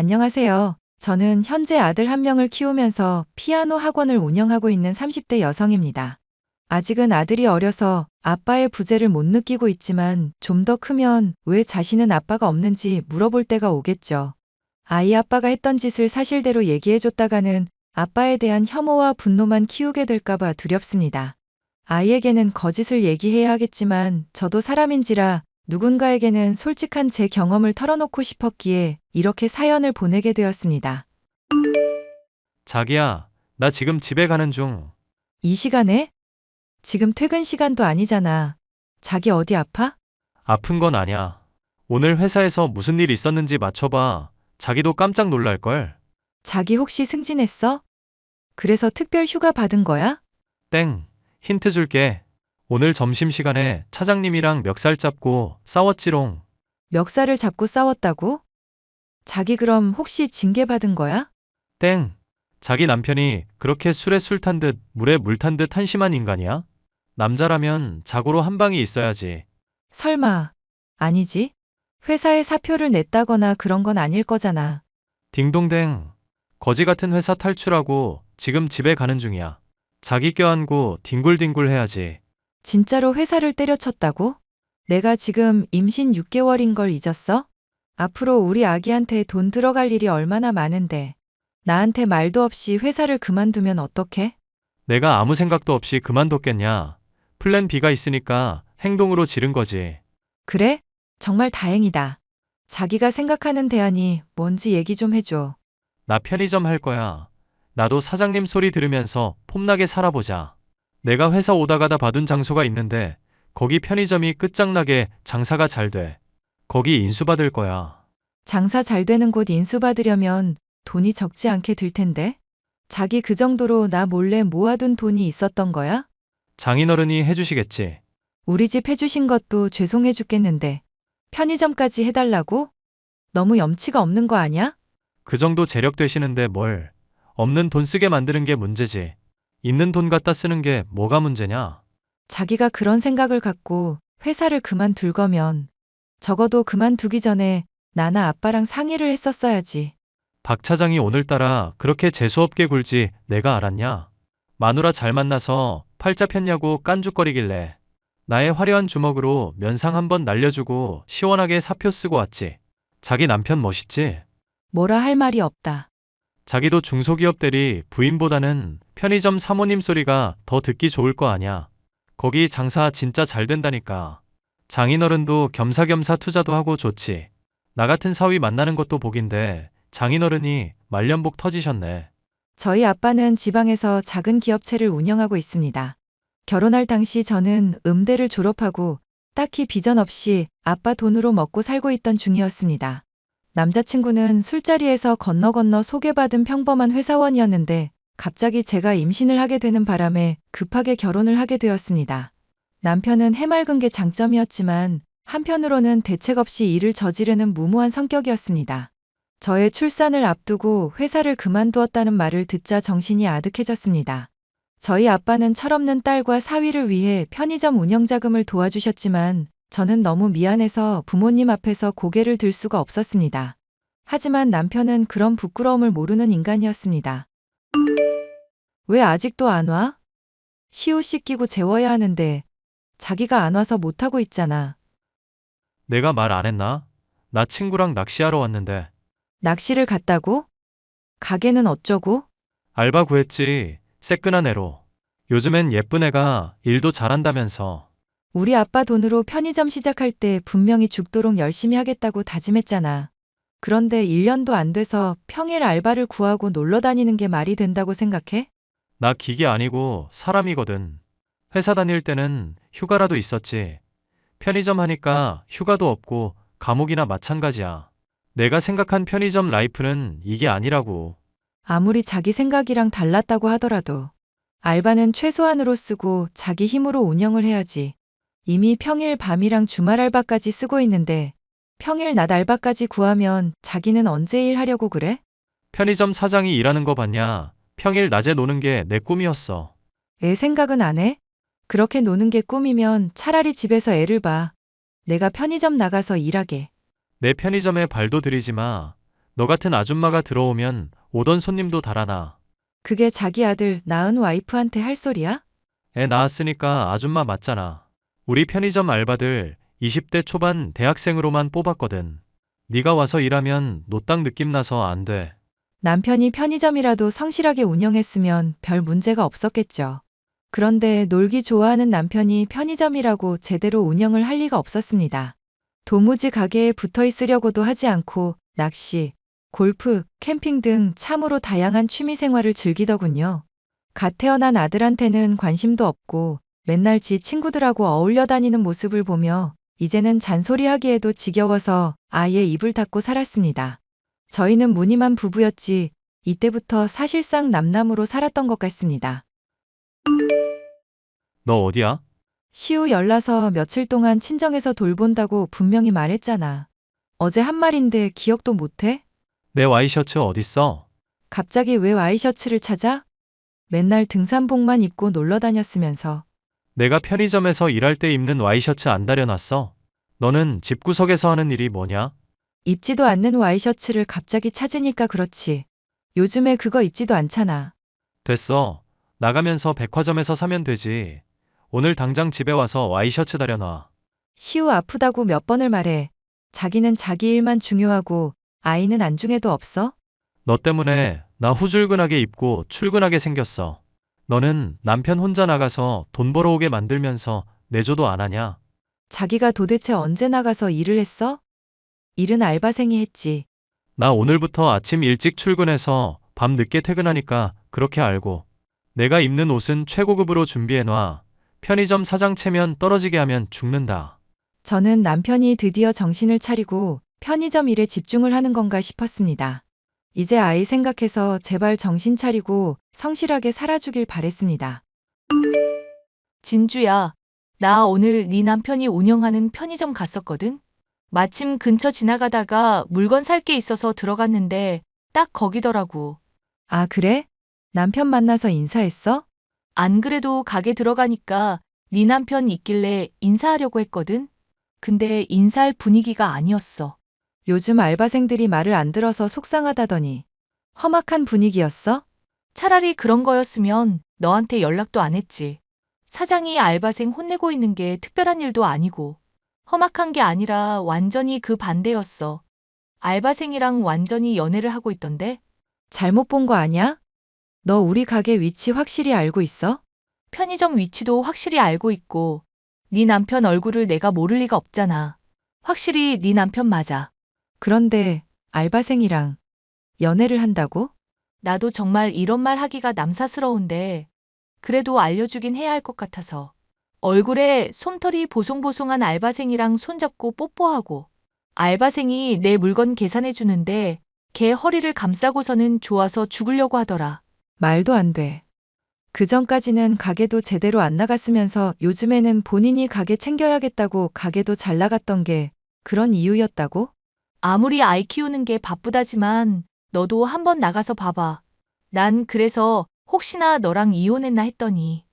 안녕하세요. 저는 현재 아들 한 명을 키우면서 피아노 학원을 운영하고 있는 30대 여성입니다. 아직은 아들이 어려서 아빠의 부재를 못 느끼고 있지만 좀 더 크면 왜 자신은 아빠가 없는지 물어볼 때가 오겠죠. 아이 아빠가 했던 짓을 사실대로 얘기해줬다가는 아빠에 대한 혐오와 분노만 키우게 될까봐 두렵습니다. 아이에게는 거짓을 얘기해야 하겠지만 저도 사람인지라 누군가에게는 솔직한 제 경험을 털어놓고 싶었기에 이렇게 사연을 보내게 되었습니다. 자기야, 나 지금 집에 가는 중. 이 시간에? 지금 퇴근 시간도 아니잖아. 자기 어디 아파? 아픈 건 아냐. 오늘 회사에서 무슨 일 있었는지 맞춰봐. 자기도 깜짝 놀랄걸. 자기 혹시 승진했어? 그래서 특별 휴가 받은 거야? 땡. 힌트 줄게. 오늘 점심시간에 차장님이랑 멱살 잡고 싸웠지롱. 멱살을 잡고 싸웠다고? 자기 그럼 혹시 징계 받은 거야? 땡. 자기 남편이 그렇게 술에 술 탄 듯 물에 물 탄 듯 한심한 인간이야? 남자라면 자고로 한 방이 있어야지. 설마. 아니지? 회사에 사표를 냈다거나 그런 건 아닐 거잖아. 딩동댕. 거지 같은 회사 탈출하고 지금 집에 가는 중이야. 자기 껴안고 뒹굴뒹굴 해야지. 진짜로 회사를 때려쳤다고? 내가 지금 임신 6개월인 걸 잊었어? 앞으로 우리 아기한테 돈 들어갈 일이 얼마나 많은데. 나한테 말도 없이 회사를 그만두면 어떡해? 내가 아무 생각도 없이 그만뒀겠냐. 플랜 B가 있으니까 행동으로 지른 거지. 그래? 정말 다행이다. 자기가 생각하는 대안이 뭔지 얘기 좀 해줘. 나 편의점 할 거야. 나도 사장님 소리 들으면서 폼나게 살아보자. 내가 회사 오다 가다 봐둔 장소가 있는데 거기 편의점이 끝장나게 장사가 잘 돼. 거기 인수받을 거야. 장사 잘 되는 곳 인수받으려면 돈이 적지 않게 들 텐데? 자기 그 정도로 나 몰래 모아둔 돈이 있었던 거야? 장인어른이 해주시겠지. 우리 집 해주신 것도 죄송해 죽겠는데. 편의점까지 해달라고? 너무 염치가 없는 거 아니야? 그 정도 재력 되시는데 뭘. 없는 돈 쓰게 만드는 게 문제지. 있는 돈 갖다 쓰는 게 뭐가 문제냐? 자기가 그런 생각을 갖고 회사를 그만둘 거면 적어도 그만두기 전에 나나 아빠랑 상의를 했었어야지. 박 차장이 오늘따라 그렇게 재수없게 굴지 내가 알았냐? 마누라 잘 만나서 팔자 폈냐고 깐죽거리길래 나의 화려한 주먹으로 면상 한번 날려주고 시원하게 사표 쓰고 왔지. 자기 남편 멋있지? 뭐라 할 말이 없다. 자기도 중소기업 대리 부인보다는 편의점 사모님 소리가 더 듣기 좋을 거 아냐. 거기 장사 진짜 잘 된다니까. 장인어른도 겸사겸사 투자도 하고 좋지. 나 같은 사위 만나는 것도 복인데 장인어른이 말년복 터지셨네. 저희 아빠는 지방에서 작은 기업체를 운영하고 있습니다. 결혼할 당시 저는 음대를 졸업하고 딱히 비전 없이 아빠 돈으로 먹고 살고 있던 중이었습니다. 남자친구는 술자리에서 건너 소개받은 평범한 회사원이었는데 갑자기 제가 임신을 하게 되는 바람에 급하게 결혼을 하게 되었습니다. 남편은 해맑은 게 장점이었지만 한편으로는 대책 없이 일을 저지르는 무모한 성격이었습니다. 저의 출산을 앞두고 회사를 그만두었다는 말을 듣자 정신이 아득해졌습니다. 저희 아빠는 철없는 딸과 사위를 위해 편의점 운영 자금을 도와주셨지만 저는 너무 미안해서 부모님 앞에서 고개를 들 수가 없었습니다. 하지만 남편은 그런 부끄러움을 모르는 인간이었습니다. 왜 아직도 안 와? 시옷 씻기고 재워야 하는데 자기가 안 와서 못하고 있잖아. 내가 말 안 했나? 나 친구랑 낚시하러 왔는데. 낚시를 갔다고? 가게는 어쩌고? 알바 구했지. 새끈한 애로. 요즘엔 예쁜 애가 일도 잘한다면서. 우리 아빠 돈으로 편의점 시작할 때 분명히 죽도록 열심히 하겠다고 다짐했잖아. 그런데 1년도 안 돼서 평일 알바를 구하고 놀러 다니는 게 말이 된다고 생각해? 나 기계 아니고 사람이거든. 회사 다닐 때는 휴가라도 있었지. 편의점 하니까 휴가도 없고 감옥이나 마찬가지야. 내가 생각한 편의점 라이프는 이게 아니라고. 아무리 자기 생각이랑 달랐다고 하더라도 알바는 최소한으로 쓰고 자기 힘으로 운영을 해야지. 이미 평일 밤이랑 주말 알바까지 쓰고 있는데 평일 낮 알바까지 구하면 자기는 언제 일하려고 그래? 편의점 사장이 일하는 거 봤냐? 평일 낮에 노는 게 내 꿈이었어. 애 생각은 안 해? 그렇게 노는 게 꿈이면 차라리 집에서 애를 봐. 내가 편의점 나가서 일하게. 내 편의점에 발도 들이지 마. 너 같은 아줌마가 들어오면 오던 손님도 달아나. 그게 자기 아들 낳은 와이프한테 할 소리야? 애 낳았으니까 아줌마 맞잖아. 우리 편의점 알바들 20대 초반 대학생으로만 뽑았거든. 네가 와서 일하면 노딱 느낌 나서 안 돼. 남편이 편의점이라도 성실하게 운영했으면 별 문제가 없었겠죠. 그런데 놀기 좋아하는 남편이 편의점이라고 제대로 운영을 할 리가 없었습니다. 도무지 가게에 붙어 있으려고도 하지 않고 낚시, 골프, 캠핑 등 참으로 다양한 취미 생활을 즐기더군요. 갓 태어난 아들한테는 관심도 없고 맨날 지 친구들하고 어울려 다니는 모습을 보며 이제는 잔소리하기에도 지겨워서 아예 입을 닫고 살았습니다. 저희는 무늬만 부부였지 이때부터 사실상 남남으로 살았던 것 같습니다. 너 어디야? 시우 열나서 며칠 동안 친정에서 돌본다고 분명히 말했잖아. 어제 한 말인데 기억도 못해? 내 와이셔츠 어딨어? 갑자기 왜 와이셔츠를 찾아? 맨날 등산복만 입고 놀러 다녔으면서. 내가 편의점에서 일할 때 입는 와이셔츠 안 다려놨어? 너는 집구석에서 하는 일이 뭐냐? 입지도 않는 와이셔츠를 갑자기 찾으니까 그렇지. 요즘에 그거 입지도 않잖아. 됐어. 나가면서 백화점에서 사면 되지. 오늘 당장 집에 와서 와이셔츠 다려놔. 시우 아프다고 몇 번을 말해. 자기는 자기 일만 중요하고 아이는 안중에도 없어? 너 때문에 나 후줄근하게 입고 출근하게 생겼어. 너는 남편 혼자 나가서 돈 벌어오게 만들면서 내조도 안 하냐? 자기가 도대체 언제 나가서 일을 했어? 일은 알바생이 했지. 나 오늘부터 아침 일찍 출근해서 밤 늦게 퇴근하니까 그렇게 알고. 내가 입는 옷은 최고급으로 준비해놔. 편의점 사장 체면 떨어지게 하면 죽는다. 저는 남편이 드디어 정신을 차리고 편의점 일에 집중을 하는 건가 싶었습니다. 이제 아이 생각해서 제발 정신 차리고 성실하게 살아주길 바랬습니다. 진주야, 나 오늘 네 남편이 운영하는 편의점 갔었거든? 마침 근처 지나가다가 물건 살 게 있어서 들어갔는데 딱 거기더라고. 아, 그래? 남편 만나서 인사했어? 안 그래도 가게 들어가니까 네 남편 있길래 인사하려고 했거든? 근데 인사할 분위기가 아니었어. 요즘 알바생들이 말을 안 들어서 속상하다더니 험악한 분위기였어? 차라리 그런 거였으면 너한테 연락도 안 했지. 사장이 알바생 혼내고 있는 게 특별한 일도 아니고 험악한 게 아니라 완전히 그 반대였어. 알바생이랑 완전히 연애를 하고 있던데? 잘못 본 거 아니야? 너 우리 가게 위치 확실히 알고 있어? 편의점 위치도 확실히 알고 있고 네 남편 얼굴을 내가 모를 리가 없잖아. 확실히 네 남편 맞아. 그런데 알바생이랑 연애를 한다고? 나도 정말 이런 말 하기가 남사스러운데 그래도 알려주긴 해야 할 것 같아서. 얼굴에 솜털이 보송보송한 알바생이랑 손잡고 뽀뽀하고 알바생이 내 물건 계산해 주는데 걔 허리를 감싸고서는 좋아서 죽으려고 하더라. 말도 안 돼. 그 전까지는 가게도 제대로 안 나갔으면서 요즘에는 본인이 가게 챙겨야겠다고 가게도 잘 나갔던 게 그런 이유였다고? 아무리 아이 키우는 게 바쁘다지만 너도 한번 나가서 봐봐. 난 그래서 혹시나 너랑 이혼했나 했더니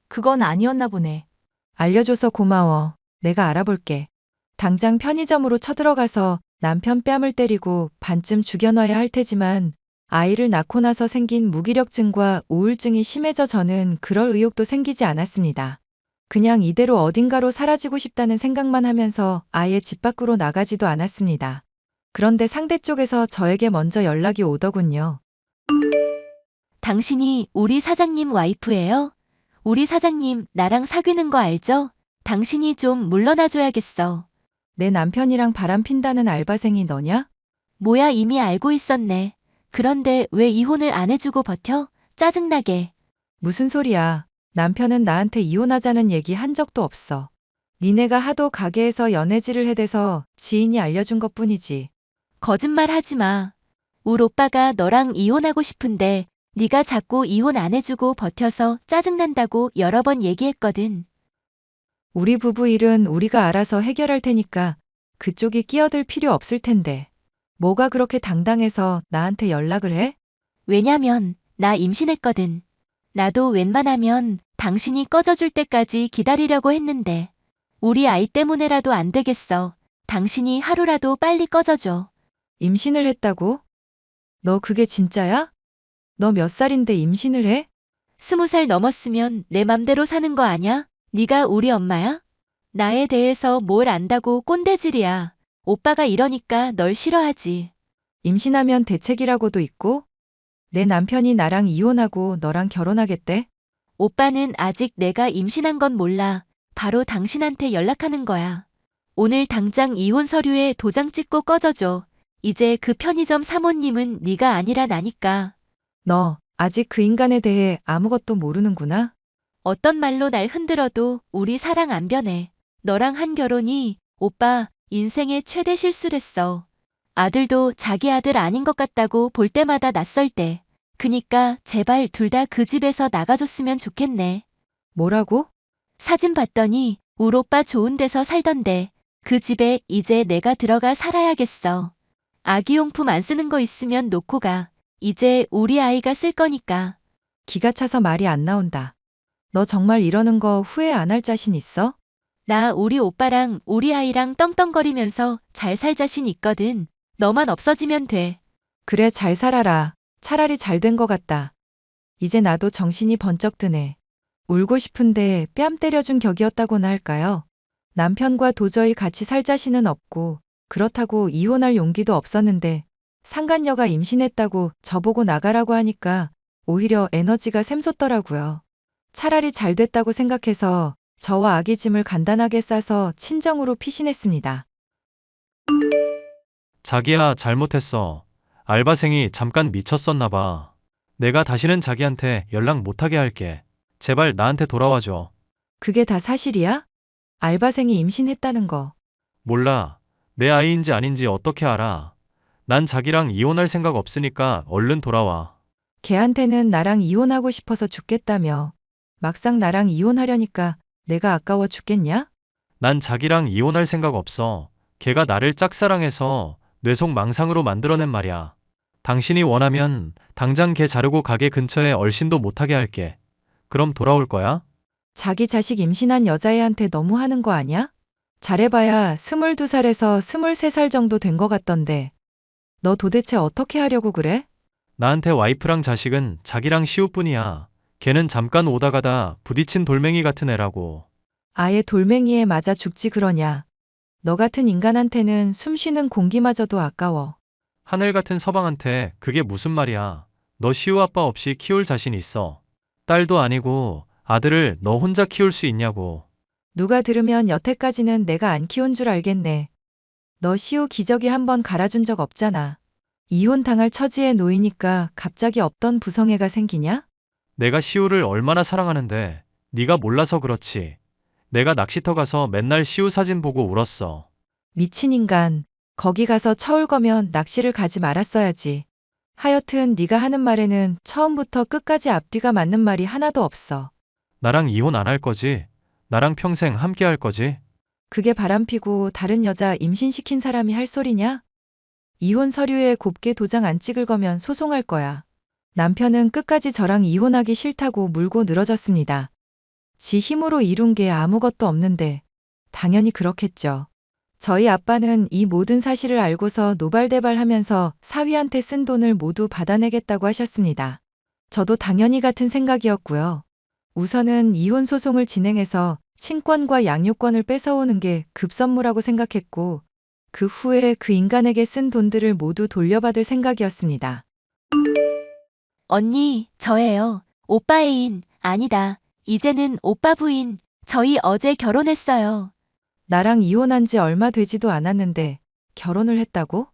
그건 아니었나 보네. 알려줘서 고마워. 내가 알아볼게. 당장 편의점으로 쳐들어가서 남편 뺨을 때리고 반쯤 죽여놔야 할 테지만 아이를 낳고 나서 생긴 무기력증과 우울증이 심해져 저는 그럴 의욕도 생기지 않았습니다. 그냥 이대로 어딘가로 사라지고 싶다는 생각만 하면서 아예 집 밖으로 나가지도 않았습니다. 그런데 상대 쪽에서 저에게 먼저 연락이 오더군요. 당신이 우리 사장님 와이프예요? 우리 사장님 나랑 사귀는 거 알죠? 당신이 좀 물러나줘야겠어. 내 남편이랑 바람 핀다는 알바생이 너냐? 뭐야 이미 알고 있었네. 그런데 왜 이혼을 안 해주고 버텨? 짜증나게. 무슨 소리야. 남편은 나한테 이혼하자는 얘기 한 적도 없어. 니네가 하도 가게에서 연애질을 해대서 지인이 알려준 것뿐이지. 거짓말 하지 마. 울 오빠가 너랑 이혼하고 싶은데 네가 자꾸 이혼 안 해주고 버텨서 짜증난다고 여러 번 얘기했거든. 우리 부부 일은 우리가 알아서 해결할 테니까 그쪽이 끼어들 필요 없을 텐데. 뭐가 그렇게 당당해서 나한테 연락을 해? 왜냐면 나 임신했거든. 나도 웬만하면 당신이 꺼져줄 때까지 기다리려고 했는데 우리 아이 때문에라도 안 되겠어. 당신이 하루라도 빨리 꺼져줘. 임신을 했다고? 너 그게 진짜야? 너 몇 살인데 임신을 해? 20살 넘었으면 내 맘대로 사는 거 아냐? 네가 우리 엄마야? 나에 대해서 뭘 안다고 꼰대질이야. 오빠가 이러니까 널 싫어하지. 임신하면 대책이라고도 있고? 내 남편이 나랑 이혼하고 너랑 결혼하겠대? 오빠는 아직 내가 임신한 건 몰라. 바로 당신한테 연락하는 거야. 오늘 당장 이혼 서류에 도장 찍고 꺼져줘. 이제 그 편의점 사모님은 네가 아니라 나니까. 너 아직 그 인간에 대해 아무것도 모르는구나? 어떤 말로 날 흔들어도 우리 사랑 안 변해. 너랑 한 결혼이 오빠 인생의 최대 실수랬어. 아들도 자기 아들 아닌 것 같다고 볼 때마다 낯설 때. 그니까 제발 둘 다 그 집에서 나가줬으면 좋겠네. 뭐라고? 사진 봤더니 울 오빠 좋은 데서 살던데 그 집에 이제 내가 들어가 살아야겠어. 아기용품 안 쓰는 거 있으면 놓고 가. 이제 우리 아이가 쓸 거니까. 기가 차서 말이 안 나온다. 너 정말 이러는 거 후회 안 할 자신 있어? 나 우리 오빠랑 우리 아이랑 떵떵거리면서 잘 살 자신 있거든. 너만 없어지면 돼. 그래, 잘 살아라. 차라리 잘 된 거 같다. 이제 나도 정신이 번쩍 드네. 울고 싶은데 뺨 때려준 격이었다고나 할까요? 남편과 도저히 같이 살 자신은 없고 그렇다고 이혼할 용기도 없었는데 상간녀가 임신했다고 저보고 나가라고 하니까 오히려 에너지가 샘솟더라고요. 차라리 잘 됐다고 생각해서 저와 아기 짐을 간단하게 싸서 친정으로 피신했습니다. 자기야, 잘못했어. 알바생이 잠깐 미쳤었나 봐. 내가 다시는 자기한테 연락 못하게 할게. 제발 나한테 돌아와줘. 그게 다 사실이야? 알바생이 임신했다는 거. 몰라. 내 아이인지 아닌지 어떻게 알아. 난 자기랑 이혼할 생각 없으니까 얼른 돌아와. 걔한테는 나랑 이혼하고 싶어서 죽겠다며. 막상 나랑 이혼하려니까 내가 아까워 죽겠냐? 난 자기랑 이혼할 생각 없어. 걔가 나를 짝사랑해서 뇌속망상으로 만들어낸 말이야. 당신이 원하면 당장 걔 자르고 가게 근처에 얼씬도 못하게 할게. 그럼 돌아올 거야? 자기 자식 임신한 여자애한테 너무 하는 거 아니야? 잘해봐야 22살에서 23살 정도 된 거 같던데. 너 도대체 어떻게 하려고 그래? 나한테 와이프랑 자식은 자기랑 시우뿐이야. 걔는 잠깐 오다 가다 부딪힌 돌멩이 같은 애라고. 아예 돌멩이에 맞아 죽지 그러냐. 너 같은 인간한테는 숨 쉬는 공기마저도 아까워. 하늘 같은 서방한테 그게 무슨 말이야. 너 시우 아빠 없이 키울 자신 있어. 딸도 아니고 아들을 너 혼자 키울 수 있냐고. 누가 들으면 여태까지는 내가 안 키운 줄 알겠네. 너 시우 기저귀 한 번 갈아준 적 없잖아. 이혼 당할 처지에 놓이니까 갑자기 없던 부성애가 생기냐? 내가 시우를 얼마나 사랑하는데 네가 몰라서 그렇지. 내가 낚시터 가서 맨날 시우 사진 보고 울었어. 미친 인간. 거기 가서 처울 거면 낚시를 가지 말았어야지. 하여튼 네가 하는 말에는 처음부터 끝까지 앞뒤가 맞는 말이 하나도 없어. 나랑 이혼 안 할 거지? 나랑 평생 함께 할 거지? 그게 바람피고 다른 여자 임신시킨 사람이 할 소리냐? 이혼 서류에 곱게 도장 안 찍을 거면 소송할 거야. 남편은 끝까지 저랑 이혼하기 싫다고 물고 늘어졌습니다. 지 힘으로 이룬 게 아무것도 없는데 당연히 그렇겠죠. 저희 아빠는 이 모든 사실을 알고서 노발대발하면서 사위한테 쓴 돈을 모두 받아내겠다고 하셨습니다. 저도 당연히 같은 생각이었고요. 우선은 이혼 소송을 진행해서 친권과 양육권을 뺏어오는 게 급선무라고 생각했고 그 후에 그 인간에게 쓴 돈들을 모두 돌려받을 생각이었습니다. 언니, 저예요. 오빠 애인, 아니다. 이제는 오빠 부인. 저희 어제 결혼했어요. 나랑 이혼한 지 얼마 되지도 않았는데 결혼을 했다고?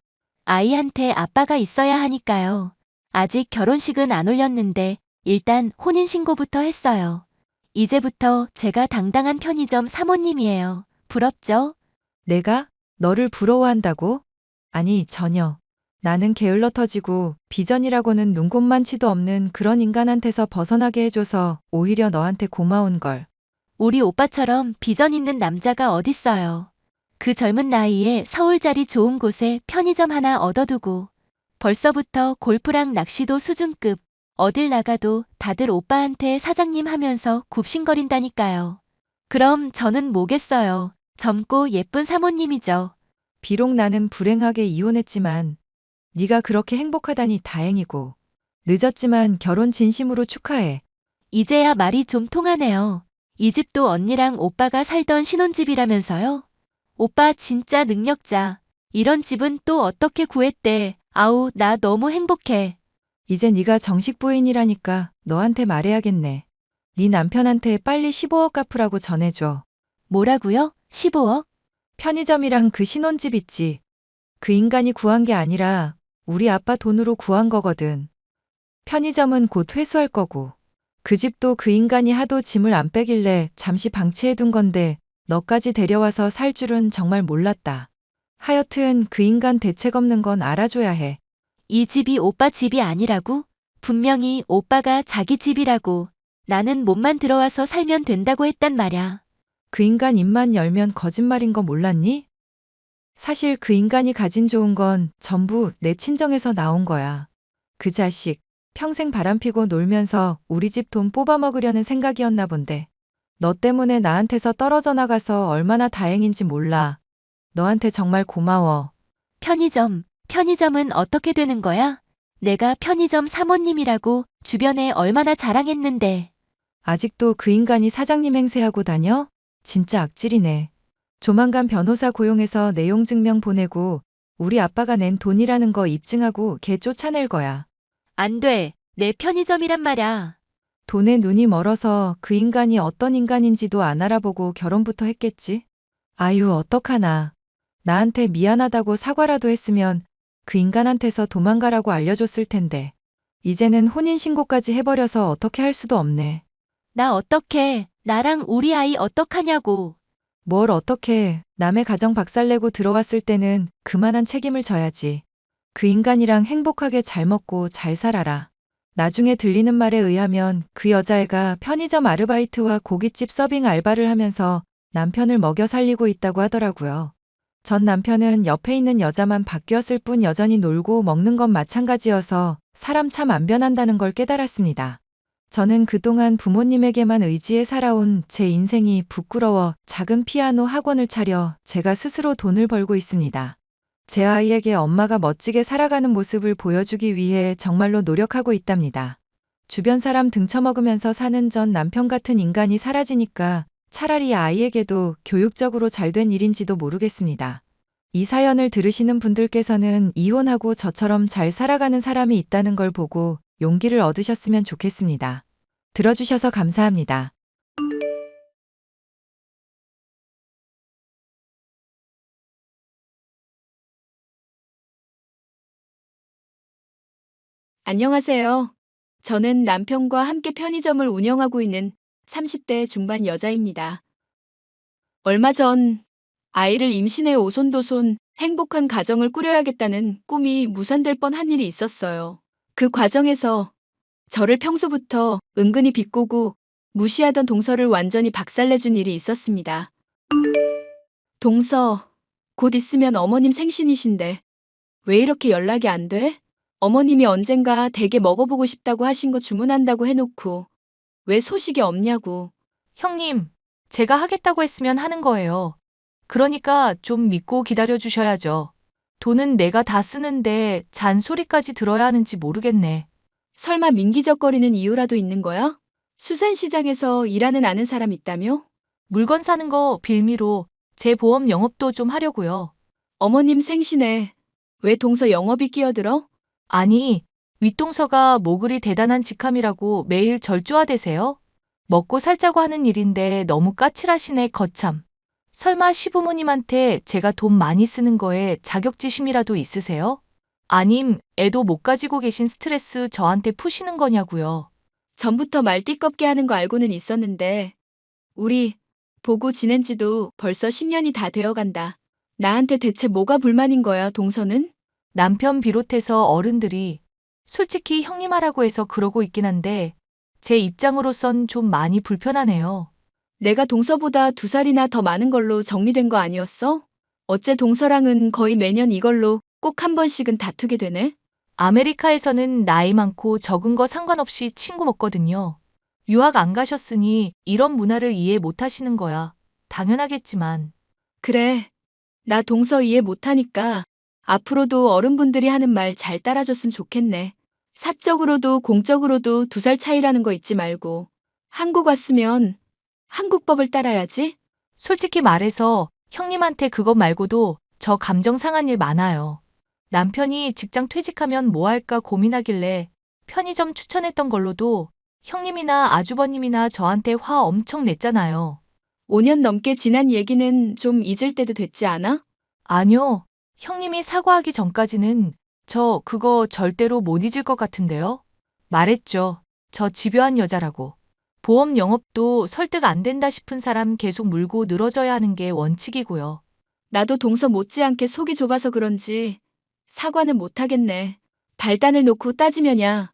아이한테 아빠가 있어야 하니까요. 아직 결혼식은 안 올렸는데 일단 혼인신고부터 했어요. 이제부터 제가 당당한 편의점 사모님이에요. 부럽죠? 내가? 너를 부러워한다고? 아니, 전혀. 나는 게을러 터지고 비전이라고는 눈꼽만치도 없는 그런 인간한테서 벗어나게 해줘서 오히려 너한테 고마운 걸. 우리 오빠처럼 비전 있는 남자가 어딨어요. 그 젊은 나이에 서울자리 좋은 곳에 편의점 하나 얻어두고 벌써부터 골프랑 낚시도 수준급. 어딜 나가도 다들 오빠한테 사장님 하면서 굽신거린다니까요. 그럼 저는 뭐겠어요. 젊고 예쁜 사모님이죠. 비록 나는 불행하게 이혼했지만 네가 그렇게 행복하다니 다행이고. 늦었지만 결혼 진심으로 축하해. 이제야 말이 좀 통하네요. 이 집도 언니랑 오빠가 살던 신혼집이라면서요? 오빠 진짜 능력자. 이런 집은 또 어떻게 구했대. 아우, 나 너무 행복해. 이제 네가 정식 부인이라니까 너한테 말해야겠네. 네 남편한테 빨리 15억 갚으라고 전해줘. 뭐라고요? 15억? 편의점이랑 그 신혼집 있지. 그 인간이 구한 게 아니라 우리 아빠 돈으로 구한 거거든. 편의점은 곧 회수할 거고. 그 집도 그 인간이 하도 짐을 안 빼길래 잠시 방치해둔 건데 너까지 데려와서 살 줄은 정말 몰랐다. 하여튼 그 인간 대책 없는 건 알아줘야 해. 이 집이 오빠 집이 아니라고? 분명히 오빠가 자기 집이라고. 나는 몸만 들어와서 살면 된다고 했단 말야. 그 인간 입만 열면 거짓말인 거 몰랐니? 사실 그 인간이 가진 좋은 건 전부 내 친정에서 나온 거야. 그 자식, 평생 바람피고 놀면서 우리 집 돈 뽑아먹으려는 생각이었나 본데. 너 때문에 나한테서 떨어져 나가서 얼마나 다행인지 몰라. 너한테 정말 고마워. 편의점은 어떻게 되는 거야? 내가 편의점 사모님이라고 주변에 얼마나 자랑했는데. 아직도 그 인간이 사장님 행세하고 다녀? 진짜 악질이네. 조만간 변호사 고용해서 내용 증명 보내고 우리 아빠가 낸 돈이라는 거 입증하고 걔 쫓아낼 거야. 안 돼. 내 편의점이란 말야. 돈에 눈이 멀어서 그 인간이 어떤 인간인지도 안 알아보고 결혼부터 했겠지? 아유, 어떡하나. 나한테 미안하다고 사과라도 했으면 그 인간한테서 도망가라고 알려줬을 텐데. 이제는 혼인신고까지 해버려서 어떻게 할 수도 없네. 나 어떡해. 나랑 우리 아이 어떡하냐고. 뭘 어떻게 남의 가정 박살내고 들어왔을 때는 그만한 책임을 져야지. 그 인간이랑 행복하게 잘 먹고 잘 살아라. 나중에 들리는 말에 의하면 그 여자애가 편의점 아르바이트와 고깃집 서빙 알바를 하면서 남편을 먹여 살리고 있다고 하더라고요. 전 남편은 옆에 있는 여자만 바뀌었을 뿐 여전히 놀고 먹는 건 마찬가지여서 사람 참 안 변한다는 걸 깨달았습니다. 저는 그동안 부모님에게만 의지해 살아온 제 인생이 부끄러워 작은 피아노 학원을 차려 제가 스스로 돈을 벌고 있습니다. 제 아이에게 엄마가 멋지게 살아가는 모습을 보여주기 위해 정말로 노력하고 있답니다. 주변 사람 등쳐먹으면서 사는 전 남편 같은 인간이 사라지니까 차라리 아이에게도 교육적으로 잘된 일인지도 모르겠습니다. 이 사연을 들으시는 분들께서는 이혼하고 저처럼 잘 살아가는 사람이 있다는 걸 보고 용기를 얻으셨으면 좋겠습니다. 들어주셔서 감사합니다. 안녕하세요. 저는 남편과 함께 편의점을 운영하고 있는 30대 중반 여자입니다. 얼마 전 아이를 임신해 오손도손 행복한 가정을 꾸려야겠다는 꿈이 무산될 뻔한 일이 있었어요. 그 과정에서 저를 평소부터 은근히 비꼬고 무시하던 동서를 완전히 박살내준 일이 있었습니다. 동서, 곧 있으면 어머님 생신이신데 왜 이렇게 연락이 안 돼? 어머님이 언젠가 댁에 먹어보고 싶다고 하신 거 주문한다고 해놓고 왜 소식이 없냐고. 형님, 제가 하겠다고 했으면 하는 거예요. 그러니까 좀 믿고 기다려 주셔야죠. 돈은 내가 다 쓰는데 잔소리까지 들어야 하는지 모르겠네. 설마 민기적거리는 이유라도 있는 거야? 수산시장에서 일하는 아는 사람 있다며? 물건 사는 거 빌미로 제 보험 영업도 좀 하려고요. 어머님 생신에 왜 동서 영업이 끼어들어? 아니, 윗동서가 뭐 그리 대단한 직함이라고 매일 절 쪼아대세요? 먹고 살자고 하는 일인데 너무 까칠하시네, 거참. 설마 시부모님한테 제가 돈 많이 쓰는 거에 자격지심이라도 있으세요? 아님 애도 못 가지고 계신 스트레스 저한테 푸시는 거냐고요. 전부터 말 띠껍게 하는 거 알고는 있었는데 우리 보고 지낸 지도 벌써 10년이 다 되어간다. 나한테 대체 뭐가 불만인 거야, 동서는? 남편 비롯해서 어른들이 솔직히 형님 하라고 해서 그러고 있긴 한데 제 입장으로선 좀 많이 불편하네요. 내가 동서보다 2살이나 더 많은 걸로 정리된 거 아니었어? 어째 동서랑은 거의 매년 이걸로 꼭 한 번씩은 다투게 되네? 아메리카에서는 나이 많고 적은 거 상관없이 친구 먹거든요. 유학 안 가셨으니 이런 문화를 이해 못 하시는 거야. 당연하겠지만. 그래. 나 동서 이해 못하니까 앞으로도 어른분들이 하는 말 잘 따라줬으면 좋겠네. 사적으로도 공적으로도 2살 차이라는 거 잊지 말고. 한국 왔으면 한국법을 따라야지. 솔직히 말해서 형님한테 그것 말고도 저 감정 상한 일 많아요. 남편이 직장 퇴직하면 뭐 할까 고민하길래 편의점 추천했던 걸로도 형님이나 아주버님이나 저한테 화 엄청 냈잖아요. 5년 넘게 지난 얘기는 좀 잊을 때도 됐지 않아? 아니요. 형님이 사과하기 전까지는 저 그거 절대로 못 잊을 것 같은데요. 말했죠. 저 집요한 여자라고. 보험 영업도 설득 안 된다 싶은 사람 계속 물고 늘어져야 하는 게 원칙이고요. 나도 동서 못지않게 속이 좁아서 그런지 사과는 못하겠네. 발단을 놓고 따지면야.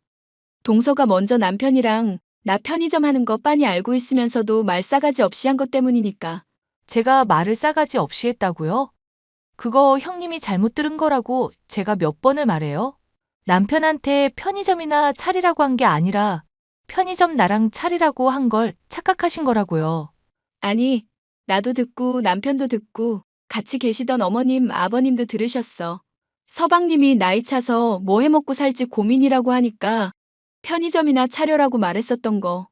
동서가 먼저 남편이랑 나 편의점 하는 거 빤히 알고 있으면서도 말 싸가지 없이 한 것 때문이니까. 제가 말을 싸가지 없이 했다고요? 그거 형님이 잘못 들은 거라고 제가 몇 번을 말해요? 남편한테 편의점이나 차리라고 한 게 아니라 편의점 나랑 차리라고 한 걸 착각하신 거라고요. 아니, 나도 듣고 남편도 듣고 같이 계시던 어머님, 아버님도 들으셨어. 서방님이 나이 차서 뭐 해먹고 살지 고민이라고 하니까 편의점이나 차려라고 말했었던 거.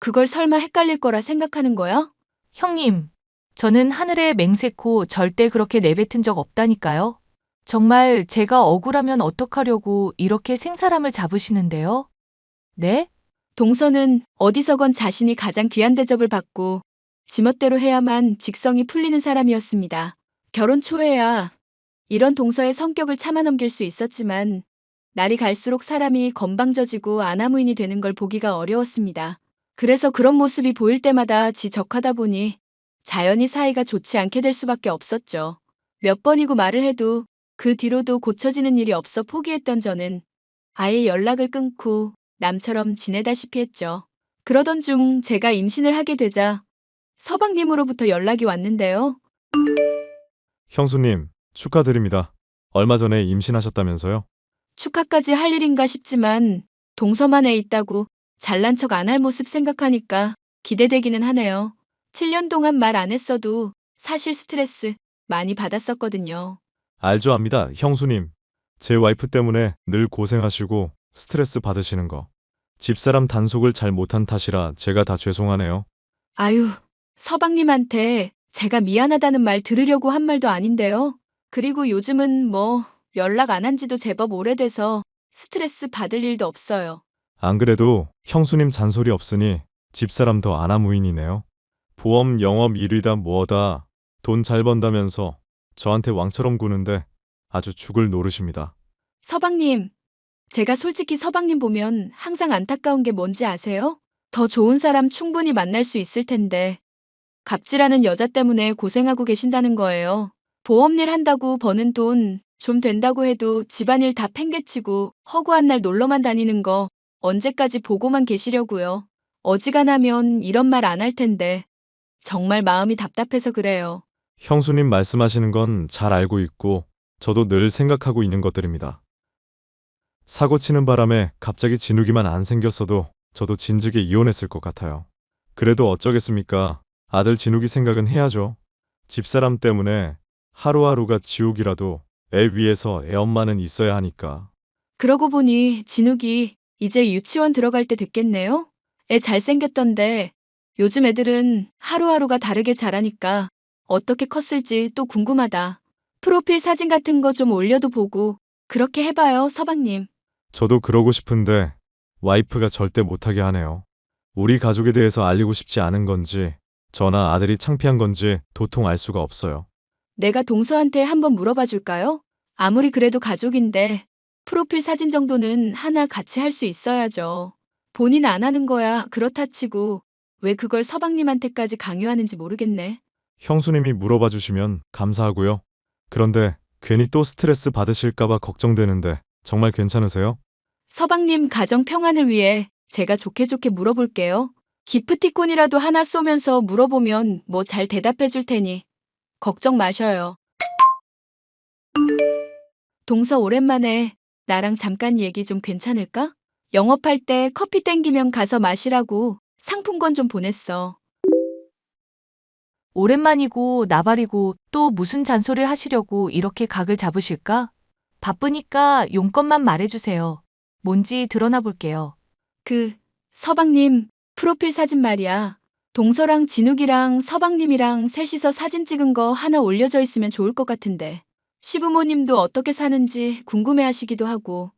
그걸 설마 헷갈릴 거라 생각하는 거야? 형님, 저는 하늘에 맹세코 절대 그렇게 내뱉은 적 없다니까요. 정말 제가 억울하면 어떡하려고 이렇게 생사람을 잡으시는데요? 네? 동서는 어디서건 자신이 가장 귀한 대접을 받고 지멋대로 해야만 직성이 풀리는 사람이었습니다. 결혼 초에야 이런 동서의 성격을 참아넘길 수 있었지만 날이 갈수록 사람이 건방져지고 아나무인이 되는 걸 보기가 어려웠습니다. 그래서 그런 모습이 보일 때마다 지적하다 보니 자연히 사이가 좋지 않게 될 수밖에 없었죠. 몇 번이고 말을 해도 그 뒤로도 고쳐지는 일이 없어 포기했던 저는 아예 연락을 끊고 남처럼 지내다시피 했죠. 그러던 중 제가 임신을 하게 되자 서방님으로부터 연락이 왔는데요. 형수님, 축하드립니다. 얼마 전에 임신하셨다면서요? 축하까지 할 일인가 싶지만 동서만 애 있다고 잘난 척 안 할 모습 생각하니까 기대되기는 하네요. 7년 동안 말 안 했어도 사실 스트레스 많이 받았었거든요. 알죠, 압니다, 형수님. 제 와이프 때문에 늘 고생하시고 스트레스 받으시는 거. 집사람 단속을 잘 못한 탓이라 제가 다 죄송하네요. 아유, 서방님한테 제가 미안하다는 말 들으려고 한 말도 아닌데요. 그리고 요즘은 뭐 연락 안 한 지도 제법 오래돼서 스트레스 받을 일도 없어요. 안 그래도 형수님 잔소리 없으니 집사람 더 아나무인이네요. 보험 영업 1위다 뭐다 돈 잘 번다면서 저한테 왕처럼 구는데 아주 죽을 노릇입니다. 서방님, 제가 솔직히 서방님 보면 항상 안타까운 게 뭔지 아세요? 더 좋은 사람 충분히 만날 수 있을 텐데 갑질하는 여자 때문에 고생하고 계신다는 거예요. 보험일 한다고 버는 돈 좀 된다고 해도 집안일 다 팽개치고 허구한 날 놀러만 다니는 거 언제까지 보고만 계시려고요. 어지간하면 이런 말 안 할 텐데 정말 마음이 답답해서 그래요. 형수님 말씀하시는 건 잘 알고 있고 저도 늘 생각하고 있는 것들입니다. 사고 치는 바람에 갑자기 진욱이만 안 생겼어도 저도 진즉에 이혼했을 것 같아요. 그래도 어쩌겠습니까? 아들 진욱이 생각은 해야죠. 집사람 때문에 하루하루가 지옥이라도 애 위에서 애 엄마는 있어야 하니까. 그러고 보니 진욱이 이제 유치원 들어갈 때 됐겠네요? 애 잘생겼던데 요즘 애들은 하루하루가 다르게 자라니까 어떻게 컸을지 또 궁금하다. 프로필 사진 같은 거 좀 올려도 보고 그렇게 해봐요, 서방님. 저도 그러고 싶은데 와이프가 절대 못하게 하네요. 우리 가족에 대해서 알리고 싶지 않은 건지 저나 아들이 창피한 건지 도통 알 수가 없어요. 내가 동서한테 한번 물어봐 줄까요? 아무리 그래도 가족인데 프로필 사진 정도는 하나 같이 할 수 있어야죠. 본인 안 하는 거야 그렇다 치고 왜 그걸 서방님한테까지 강요하는지 모르겠네. 형수님이 물어봐 주시면 감사하고요. 그런데 괜히 또 스트레스 받으실까봐 걱정되는데 정말 괜찮으세요? 서방님 가정 평안을 위해 제가 좋게 좋게 물어볼게요. 기프티콘이라도 하나 쏘면서 물어보면 뭐 잘 대답해 줄 테니 걱정 마셔요. 동서 오랜만에 나랑 잠깐 얘기 좀 괜찮을까? 영업할 때 커피 땡기면 가서 마시라고 상품권 좀 보냈어. 오랜만이고 나발이고 또 무슨 잔소리를 하시려고 이렇게 각을 잡으실까? 바쁘니까 용건만 말해주세요. 뭔지 드러나 볼게요. 서방님, 프로필 사진 말이야. 동서랑 진욱이랑 서방님이랑 셋이서 사진 찍은 거 하나 올려져 있으면 좋을 것 같은데. 시부모님도 어떻게 사는지 궁금해 하시기도 하고.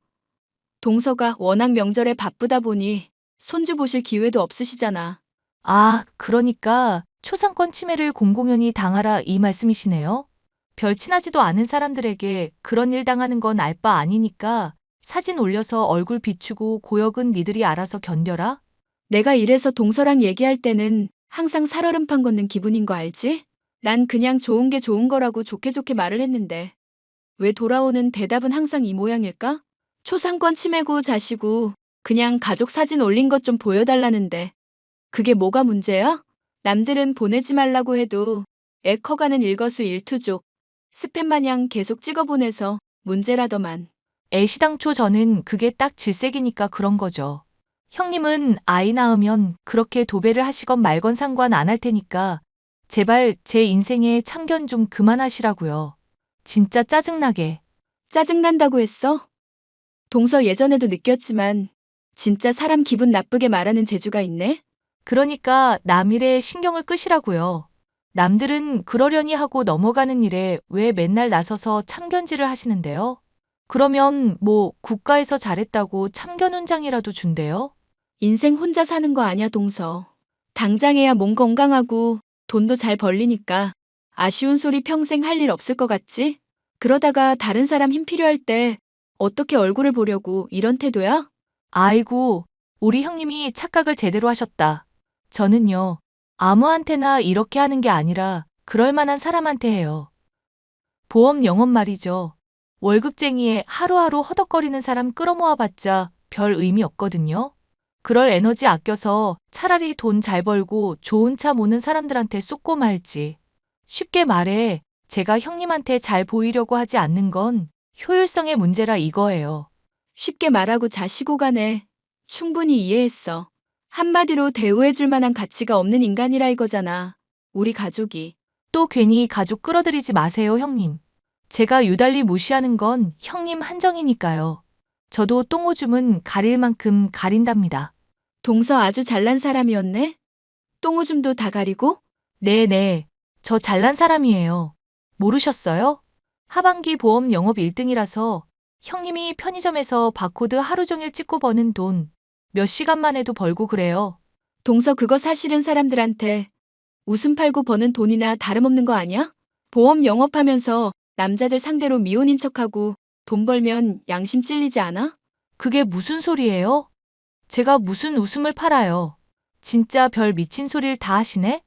동서가 워낙 명절에 바쁘다 보니 손주 보실 기회도 없으시잖아. 아, 그러니까 초상권 침해를 공공연히 당하라 이 말씀이시네요? 별 친하지도 않은 사람들에게 그런 일 당하는 건 알 바 아니니까 사진 올려서 얼굴 비추고 고역은 니들이 알아서 견뎌라? 내가 이래서 동서랑 얘기할 때는 항상 살얼음판 걷는 기분인 거 알지? 난 그냥 좋은 게 좋은 거라고 좋게 좋게 말을 했는데 왜 돌아오는 대답은 항상 이 모양일까? 초상권 침해고 자시고 그냥 가족 사진 올린 것 좀 보여달라는데 그게 뭐가 문제야? 남들은 보내지 말라고 해도 애 커가는 일거수일투족 스팸 마냥 계속 찍어보내서 문제라더만. 애시당초 저는 그게 딱 질색이니까 그런 거죠. 형님은 아이 낳으면 그렇게 도배를 하시건 말건 상관 안 할 테니까 제발 제 인생에 참견 좀 그만하시라고요. 진짜 짜증나게. 짜증난다고 했어? 동서 예전에도 느꼈지만 진짜 사람 기분 나쁘게 말하는 재주가 있네? 그러니까 남 일에 신경을 끄시라고요. 남들은 그러려니 하고 넘어가는 일에 왜 맨날 나서서 참견질을 하시는데요? 그러면 뭐 국가에서 잘했다고 참견 훈장이라도 준대요? 인생 혼자 사는 거 아냐, 동서. 당장에야 몸 건강하고 돈도 잘 벌리니까 아쉬운 소리 평생 할 일 없을 것 같지? 그러다가 다른 사람 힘 필요할 때 어떻게 얼굴을 보려고 이런 태도야? 아이고, 우리 형님이 착각을 제대로 하셨다. 저는요, 아무한테나 이렇게 하는 게 아니라 그럴 만한 사람한테 해요. 보험 영업 말이죠. 월급쟁이에 하루하루 허덕거리는 사람 끌어모아봤자 별 의미 없거든요. 그럴 에너지 아껴서 차라리 돈 잘 벌고 좋은 차 모는 사람들한테 쏟고 말지. 쉽게 말해, 제가 형님한테 잘 보이려고 하지 않는 건 효율성의 문제라 이거예요. 쉽게 말하고 자시고 가네. 충분히 이해했어. 한마디로 대우해줄 만한 가치가 없는 인간이라 이거잖아. 우리 가족이. 또 괜히 가족 끌어들이지 마세요, 형님. 제가 유달리 무시하는 건 형님 한정이니까요. 저도 똥오줌은 가릴 만큼 가린답니다. 동서 아주 잘난 사람이었네? 똥오줌도 다 가리고? 네네. 저 잘난 사람이에요. 모르셨어요? 하반기 보험 영업 1등이라서 형님이 편의점에서 바코드 하루 종일 찍고 버는 돈 몇 시간만 해도 벌고 그래요. 동서 그거 사실은 사람들한테 웃음 팔고 버는 돈이나 다름없는 거 아니야? 보험 영업하면서 남자들 상대로 미혼인 척하고 돈 벌면 양심 찔리지 않아? 그게 무슨 소리예요? 제가 무슨 웃음을 팔아요. 진짜 별 미친 소리를 다 하시네?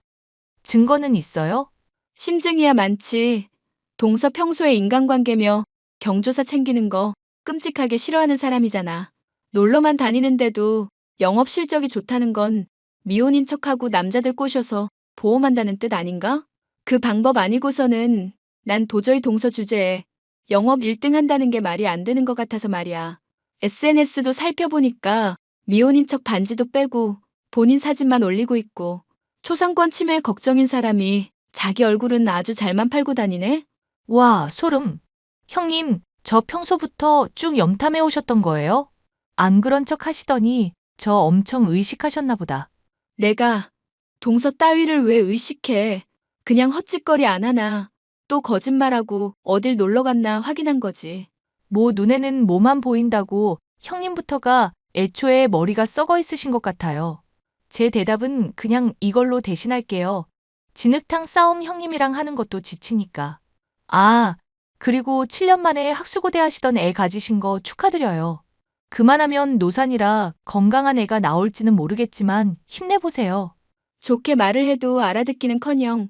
증거는 있어요? 심증이야 많지. 동서 평소에 인간관계며 경조사 챙기는 거 끔찍하게 싫어하는 사람이잖아. 놀러만 다니는데도 영업 실적이 좋다는 건 미혼인 척하고 남자들 꼬셔서 보험한다는 뜻 아닌가? 그 방법 아니고서는 난 도저히 동서 주제에 영업 1등 한다는 게 말이 안 되는 것 같아서 말이야. SNS도 살펴보니까 미혼인 척 반지도 빼고 본인 사진만 올리고 있고 초상권 침해 걱정인 사람이 자기 얼굴은 아주 잘만 팔고 다니네? 와, 소름. 형님, 저 평소부터 쭉 염탐해 오셨던 거예요? 안 그런 척 하시더니 저 엄청 의식하셨나 보다. 내가 동서 따위를 왜 의식해. 그냥 헛짓거리 안 하나. 또 거짓말하고 어딜 놀러 갔나 확인한 거지. 뭐 눈에는 뭐만 보인다고 형님부터가 애초에 머리가 썩어 있으신 것 같아요. 제 대답은 그냥 이걸로 대신할게요. 진흙탕 싸움 형님이랑 하는 것도 지치니까. 아, 그리고 7년 만에 학수고대 하시던 애 가지신 거 축하드려요. 그만하면 노산이라 건강한 애가 나올지는 모르겠지만 힘내보세요. 좋게 말을 해도 알아듣기는커녕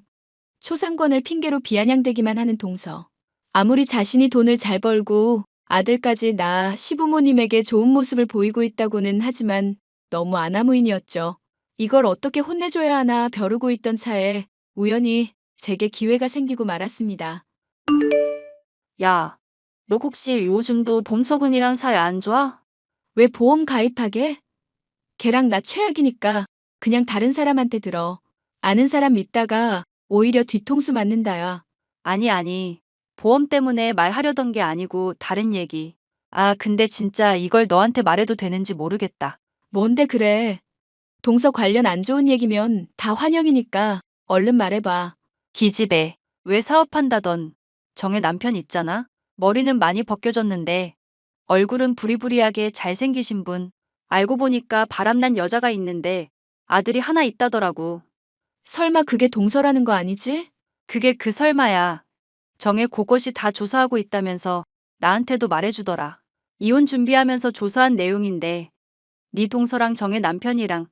초상권을 핑계로 비아냥대기만 하는 동서. 아무리 자신이 돈을 잘 벌고 아들까지 낳아 시부모님에게 좋은 모습을 보이고 있다고는 하지만 너무 아나무인이었죠. 이걸 어떻게 혼내줘야 하나 벼르고 있던 차에 우연히 제게 기회가 생기고 말았습니다. 야, 너 혹시 요즘도 봄석은이랑 사이 안 좋아? 왜 보험 가입하게? 걔랑 나 최악이니까 그냥 다른 사람한테 들어. 아는 사람 믿다가 오히려 뒤통수 맞는다야. 아니. 보험 때문에 말하려던 게 아니고 다른 얘기. 아, 근데 진짜 이걸 너한테 말해도 되는지 모르겠다. 뭔데 그래. 동서 관련 안 좋은 얘기면 다 환영이니까 얼른 말해봐. 기집애. 왜 사업한다던. 정의 남편 있잖아. 머리는 많이 벗겨졌는데 얼굴은 부리부리하게 잘생기신 분. 알고 보니까 바람난 여자가 있는데 아들이 하나 있다더라고. 설마 그게 동서라는 거 아니지? 그게 그 설마야. 정의 그것이 다 조사하고 있다면서 나한테도 말해주더라. 이혼 준비하면서 조사한 내용인데 네 동서랑 정의 남편이랑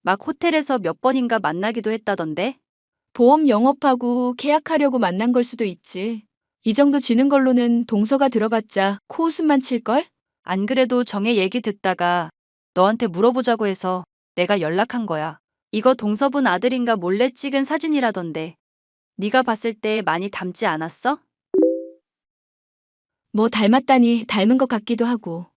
막 호텔에서 몇 번인가 만나기도 했다던데? 보험 영업하고 계약하려고 만난 걸 수도 있지. 이 정도 쥐는 걸로는 동서가 들어봤자 코웃음만 칠걸? 안 그래도 정의 얘기 듣다가 너한테 물어보자고 해서 내가 연락한 거야. 이거 동서분 아들인가 몰래 찍은 사진이라던데. 네가 봤을 때 많이 닮지 않았어? 뭐 닮았다니 닮은 것 같기도 하고.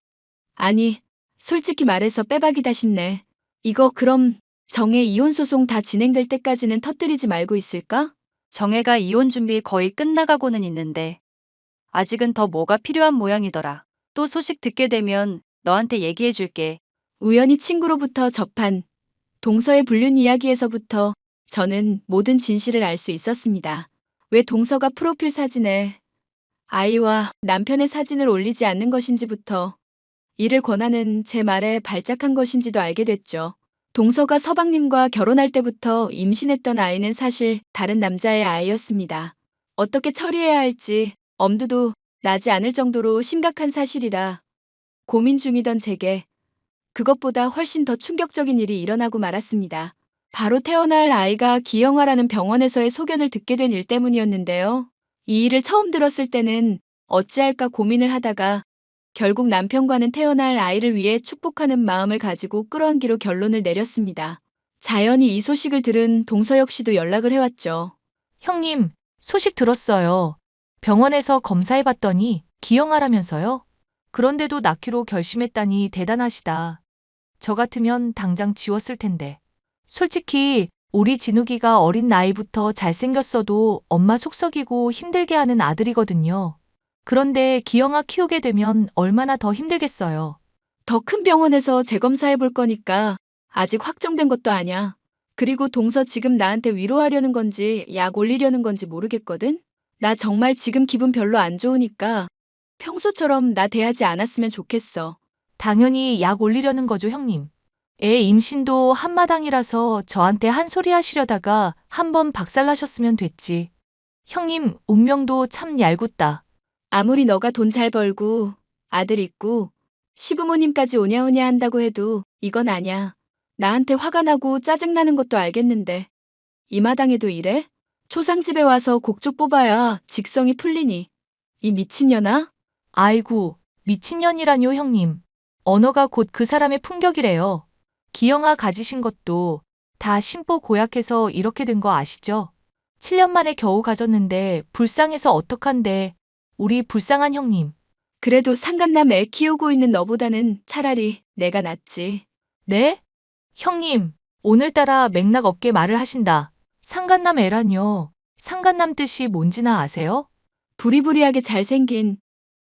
아니, 솔직히 말해서 빼박이다 싶네. 이거 그럼 정의 이혼 소송 다 진행될 때까지는 터뜨리지 말고 있을까? 정혜가 이혼 준비 거의 끝나가고는 있는데 아직은 더 뭐가 필요한 모양이더라. 또 소식 듣게 되면 너한테 얘기해 줄게. 우연히 친구로부터 접한 동서의 불륜 이야기에서부터 저는 모든 진실을 알 수 있었습니다. 왜 동서가 프로필 사진에 아이와 남편의 사진을 올리지 않는 것인지부터 이를 권하는 제 말에 발작한 것인지도 알게 됐죠. 동서가 서방님과 결혼할 때부터 임신했던 아이는 사실 다른 남자의 아이였습니다. 어떻게 처리해야 할지 엄두도 나지 않을 정도로 심각한 사실이라 고민 중이던 제게 그것보다 훨씬 더 충격적인 일이 일어나고 말았습니다. 바로 태어날 아이가 기영아라는 병원에서의 소견을 듣게 된 일 때문이었는데요. 이 일을 처음 들었을 때는 어찌할까 고민을 하다가 결국 남편과는 태어날 아이를 위해 축복하는 마음을 가지고 끌어안기로 결론을 내렸습니다. 자연히 이 소식을 들은 동서역 씨도 연락을 해왔죠. 형님, 소식 들었어요. 병원에서 검사해봤더니 기형아라면서요? 그런데도 낳기로 결심했다니 대단하시다. 저 같으면 당장 지웠을 텐데. 솔직히 우리 진욱이가 어린 나이부터 잘생겼어도 엄마 속썩이고 힘들게 하는 아들이거든요. 그런데 기영아 키우게 되면 얼마나 더 힘들겠어요. 더 큰 병원에서 재검사해 볼 거니까 아직 확정된 것도 아냐. 그리고 동서 지금 나한테 위로하려는 건지 약 올리려는 건지 모르겠거든? 나 정말 지금 기분 별로 안 좋으니까 평소처럼 나 대하지 않았으면 좋겠어. 당연히 약 올리려는 거죠, 형님. 애 임신도 한마당이라서 저한테 한 소리 하시려다가 한번 박살나셨으면 됐지. 형님, 운명도 참 얄궂다. 아무리 너가 돈 잘 벌고 아들 있고 시부모님까지 오냐오냐 한다고 해도 이건 아냐. 나한테 화가 나고 짜증나는 것도 알겠는데 이 마당에도 이래? 초상집에 와서 곡조 뽑아야 직성이 풀리니. 이 미친년아? 아이고, 미친년이라뇨, 형님. 언어가 곧 그 사람의 품격이래요. 기영아 가지신 것도 다 심보 고약해서 이렇게 된 거 아시죠? 7년 만에 겨우 가졌는데 불쌍해서 어떡한데. 우리 불쌍한 형님. 그래도 상간남 애 키우고 있는 너보다는 차라리 내가 낫지. 네? 형님, 오늘따라 맥락 없게 말을 하신다. 상간남 애라뇨. 상간남 뜻이 뭔지나 아세요? 부리부리하게 잘생긴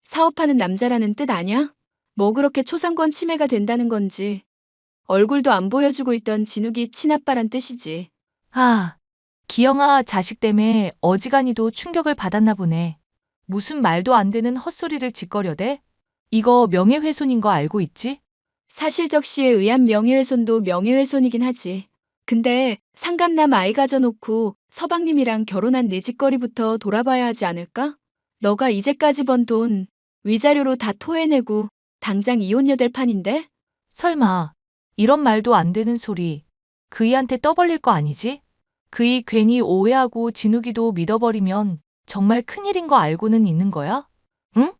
사업하는 남자라는 뜻 아냐? 뭐 그렇게 초상권 침해가 된다는 건지. 얼굴도 안 보여주고 있던 진욱이 친아빠란 뜻이지. 아, 기영아 자식 때문에 어지간히도 충격을 받았나 보네. 무슨 말도 안 되는 헛소리를 짓거려대? 이거 명예훼손인 거 알고 있지? 사실적시에 의한 명예훼손도 명예훼손이긴 하지. 근데 상간남 아이 가져놓고 서방님이랑 결혼한 내 짓거리부터 돌아봐야 하지 않을까? 너가 이제까지 번 돈 위자료로 다 토해내고 당장 이혼녀 될 판인데? 설마 이런 말도 안 되는 소리 그이한테 떠벌릴 거 아니지? 그이 괜히 오해하고 진욱이도 믿어버리면 정말 큰일인 거 알고는 있는 거야? 응?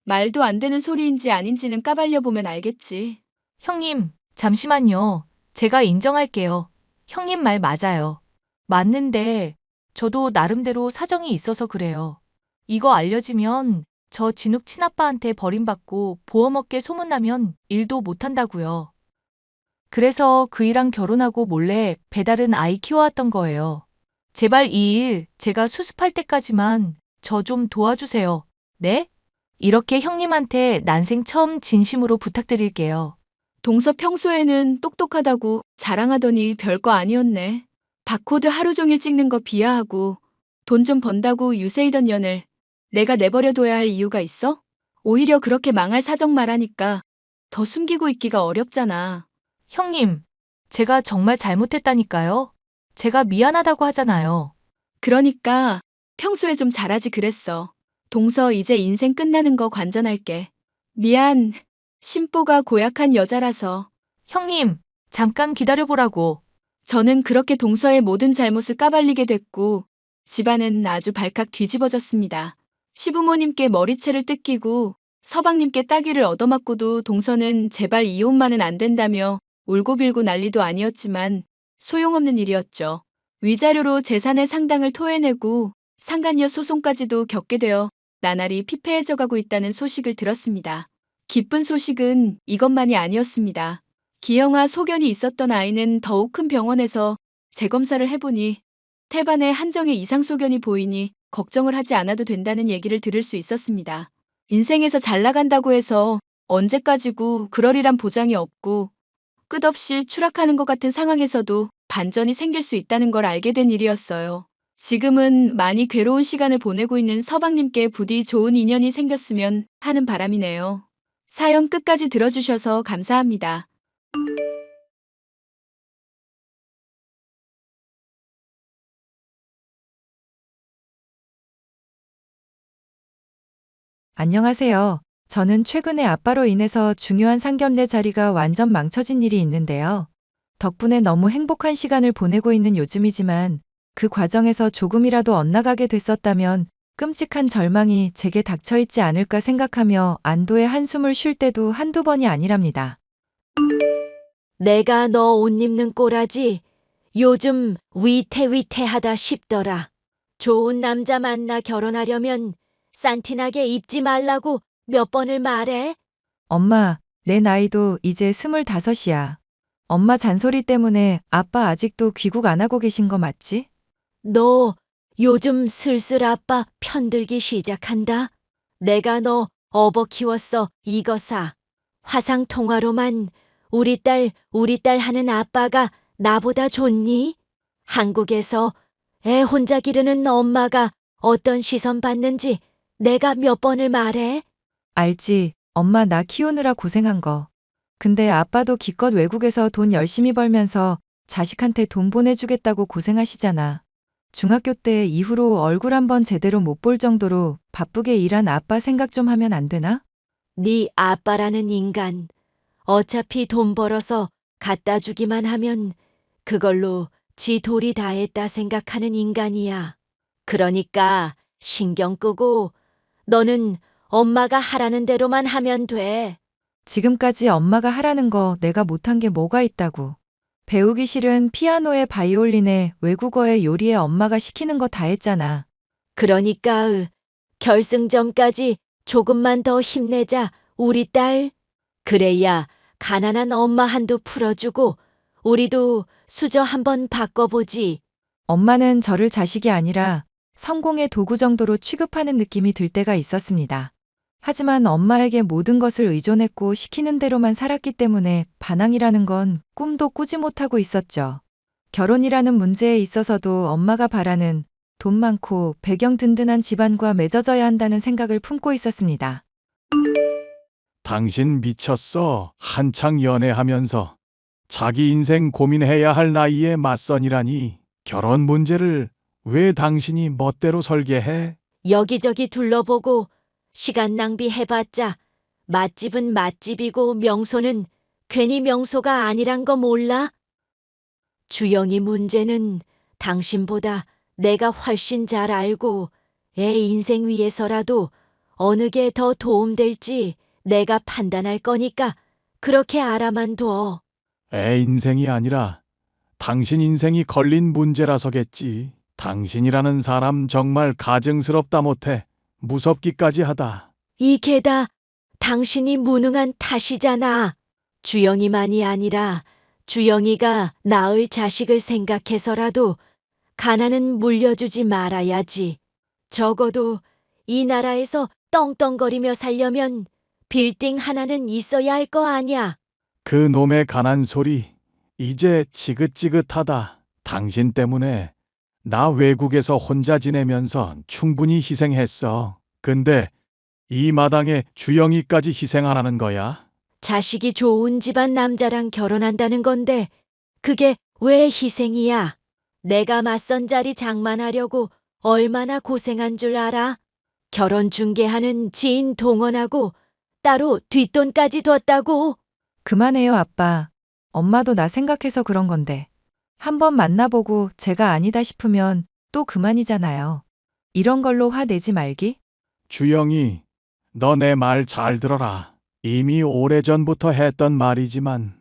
말도 안 되는 소리인지 아닌지는 까발려보면 알겠지. 형님, 잠시만요. 제가 인정할게요. 형님 말 맞아요. 맞는데 저도 나름대로 사정이 있어서 그래요. 이거 알려지면 저 진욱 친아빠한테 버림받고 보험업계 소문나면 일도 못한다고요. 그래서 그이랑 결혼하고 몰래 배달은 아이 키워왔던 거예요. 제발 이 일 제가 수습할 때까지만 저 좀 도와주세요. 네? 이렇게 형님한테 난생 처음 진심으로 부탁드릴게요. 동서 평소에는 똑똑하다고 자랑하더니 별거 아니었네. 바코드 하루 종일 찍는 거 비하하고 돈 좀 번다고 유세이던 년을 내가 내버려둬야 할 이유가 있어? 오히려 그렇게 망할 사정 말하니까 더 숨기고 있기가 어렵잖아. 형님, 제가 정말 잘못했다니까요. 제가 미안하다고 하잖아요. 그러니까 평소에 좀 잘하지 그랬어. 동서 이제 인생 끝나는 거 관전할게. 미안. 심보가 고약한 여자라서. 형님, 잠깐 기다려보라고. 저는 그렇게 동서의 모든 잘못을 까발리게 됐고 집안은 아주 발칵 뒤집어졌습니다. 시부모님께 머리채를 뜯기고 서방님께 따귀를 얻어맞고도 동서는 제발 이혼만은 안 된다며 울고 빌고 난리도 아니었지만 소용없는 일이었죠. 위자료로 재산의 상당을 토해내고 상간녀 소송까지도 겪게 되어 나날이 피폐해져 가고 있다는 소식을 들었습니다. 기쁜 소식은 이것만이 아니었습니다. 기형아 소견이 있었던 아이는 더욱 큰 병원에서 재검사를 해보니 태반에 한정의 이상 소견이 보이니 걱정을 하지 않아도 된다는 얘기를 들을 수 있었습니다. 인생에서 잘 나간다고 해서 언제까지고 그러리란 보장이 없고 끝없이 추락하는 것 같은 상황에서도 반전이 생길 수 있다는 걸 알게 된 일이었어요. 지금은 많이 괴로운 시간을 보내고 있는 서방님께 부디 좋은 인연이 생겼으면 하는 바람이네요. 사연 끝까지 들어주셔서 감사합니다. 안녕하세요. 저는 최근에 아빠로 인해서 중요한 상견례 자리가 완전 망쳐진 일이 있는데요. 덕분에 너무 행복한 시간을 보내고 있는 요즘이지만 그 과정에서 조금이라도 엇나가게 됐었다면 끔찍한 절망이 제게 닥쳐있지 않을까 생각하며 안도의 한숨을 쉴 때도 한두 번이 아니랍니다. 내가 너 옷 입는 꼬라지 요즘 위태위태하다 싶더라. 좋은 남자 만나 결혼하려면 산티나게 입지 말라고 몇 번을 말해? 엄마, 내 나이도 이제 25이야. 엄마 잔소리 때문에 아빠 아직도 귀국 안 하고 계신 거 맞지? 너 요즘 슬슬 아빠 편들기 시작한다. 내가 너 업어 키웠어, 이거사. 화상통화로만 우리 딸 하는 아빠가 나보다 좋니? 한국에서 애 혼자 기르는 엄마가 어떤 시선 받는지 내가 몇 번을 말해? 알지, 엄마 나 키우느라 고생한 거. 근데 아빠도 기껏 외국에서 돈 열심히 벌면서 자식한테 돈 보내주겠다고 고생하시잖아. 중학교 때 이후로 얼굴 한번 제대로 못 볼 정도로 바쁘게 일한 아빠 생각 좀 하면 안 되나? 네 아빠라는 인간, 어차피 돈 벌어서 갖다 주기만 하면 그걸로 지 도리 다 했다 생각하는 인간이야. 그러니까 신경 끄고 너는 엄마가 하라는 대로만 하면 돼. 지금까지 엄마가 하라는 거 내가 못한 게 뭐가 있다고. 배우기 싫은 피아노에 바이올린에 외국어에 요리에 엄마가 시키는 거 다 했잖아. 그러니까 결승점까지 조금만 더 힘내자, 우리 딸. 그래야 가난한 엄마 한두 풀어주고 우리도 수저 한번 바꿔보지. 엄마는 저를 자식이 아니라 성공의 도구 정도로 취급하는 느낌이 들 때가 있었습니다. 하지만 엄마에게 모든 것을 의존했고 시키는 대로만 살았기 때문에 반항이라는 건 꿈도 꾸지 못하고 있었죠. 결혼이라는 문제에 있어서도 엄마가 바라는 돈 많고 배경 든든한 집안과 맺어져야 한다는 생각을 품고 있었습니다. 당신 미쳤어. 한창 연애하면서 자기 인생 고민해야 할 나이에 맞선이라니. 결혼 문제를 왜 당신이 멋대로 설계해? 여기저기 둘러보고 시간 낭비해봤자 맛집은 맛집이고 명소는 괜히 명소가 아니란 거 몰라? 주영이 문제는 당신보다 내가 훨씬 잘 알고 애 인생 위해서라도 어느 게 더 도움될지 내가 판단할 거니까 그렇게 알아만 둬. 애 인생이 아니라 당신 인생이 걸린 문제라서겠지. 당신이라는 사람 정말 가증스럽다 못해 무섭기까지 하다. 이게 다 당신이 무능한 탓이잖아. 주영이만이 아니라 주영이가 낳을 자식을 생각해서라도 가난은 물려주지 말아야지. 적어도 이 나라에서 떵떵거리며 살려면 빌딩 하나는 있어야 할 거 아냐. 그 놈의 가난 소리 이제 지긋지긋하다. 당신 때문에 나 외국에서 혼자 지내면서 충분히 희생했어. 근데 이 마당에 주영이까지 희생하라는 거야? 자식이 좋은 집안 남자랑 결혼한다는 건데 그게 왜 희생이야? 내가 맞선 자리 장만하려고 얼마나 고생한 줄 알아? 결혼 중개하는 지인 동원하고 따로 뒷돈까지 뒀다고. 그만해요, 아빠. 엄마도 나 생각해서 그런 건데. 한번 만나보고 제가 아니다 싶으면 또 그만이잖아요. 이런 걸로 화내지 말기? 주영이, 너 내 말 잘 들어라. 이미 오래전부터 했던 말이지만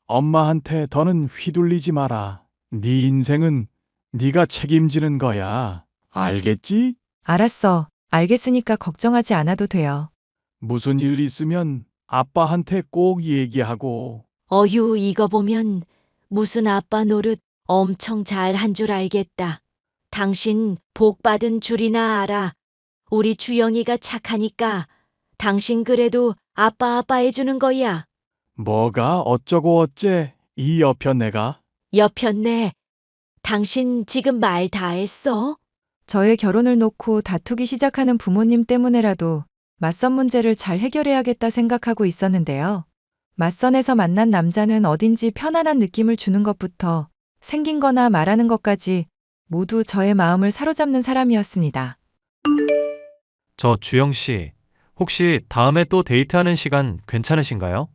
엄마한테 더는 휘둘리지 마라. 네 인생은 네가 책임지는 거야. 알겠지? 알았어. 알겠으니까 걱정하지 않아도 돼요. 무슨 일 있으면 아빠한테 꼭 얘기하고. 어휴, 이거 보면 무슨 아빠 노릇 엄청 잘 한 줄 알겠다. 당신 복 받은 줄이나 알아. 우리 주영이가 착하니까 당신 그래도 아빠 해주는 거야. 뭐가 어쩌고 어째 이 여편 내가? 여편네, 당신 지금 말 다 했어? 저의 결혼을 놓고 다투기 시작하는 부모님 때문에라도 맞선 문제를 잘 해결해야겠다 생각하고 있었는데요. 맞선에서 만난 남자는 어딘지 편안한 느낌을 주는 것부터 생긴 거나 말하는 것까지 모두 저의 마음을 사로잡는 사람이었습니다. 저 주영 씨, 혹시 다음에 또 데이트하는 시간 괜찮으신가요?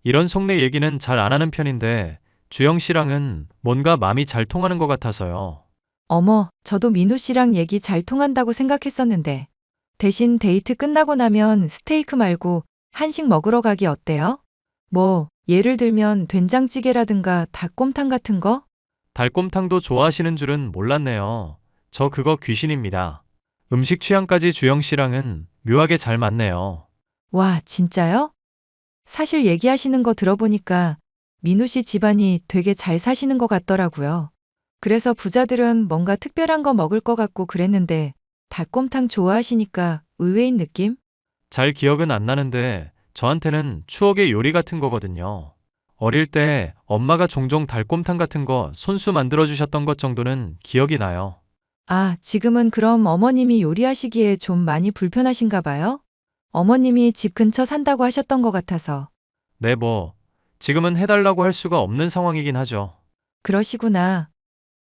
이런 속내 얘기는 잘 안 하는 편인데 주영 씨랑은 뭔가 마음이 잘 통하는 것 같아서요. 어머, 저도 민우 씨랑 얘기 잘 통한다고 생각했었는데 대신 데이트 끝나고 나면 스테이크 말고 한식 먹으러 가기 어때요? 뭐, 예를 들면 된장찌개라든가 닭곰탕 같은 거? 달곰탕도 좋아하시는 줄은 몰랐네요. 저 그거 귀신입니다. 음식 취향까지 주영 씨랑은 묘하게 잘 맞네요. 와, 진짜요? 사실 얘기하시는 거 들어보니까 민우 씨 집안이 되게 잘 사시는 것 같더라고요. 그래서 부자들은 뭔가 특별한 거 먹을 것 같고 그랬는데 닭곰탕 좋아하시니까 의외인 느낌? 잘 기억은 안 나는데 저한테는 추억의 요리 같은 거거든요. 어릴 때 엄마가 종종 달곰탕 같은 거 손수 만들어 주셨던 것 정도는 기억이 나요. 아, 지금은 그럼 어머님이 요리하시기에 좀 많이 불편하신가 봐요? 어머님이 집 근처 산다고 하셨던 것 같아서. 네, 뭐 지금은 해달라고 할 수가 없는 상황이긴 하죠. 그러시구나.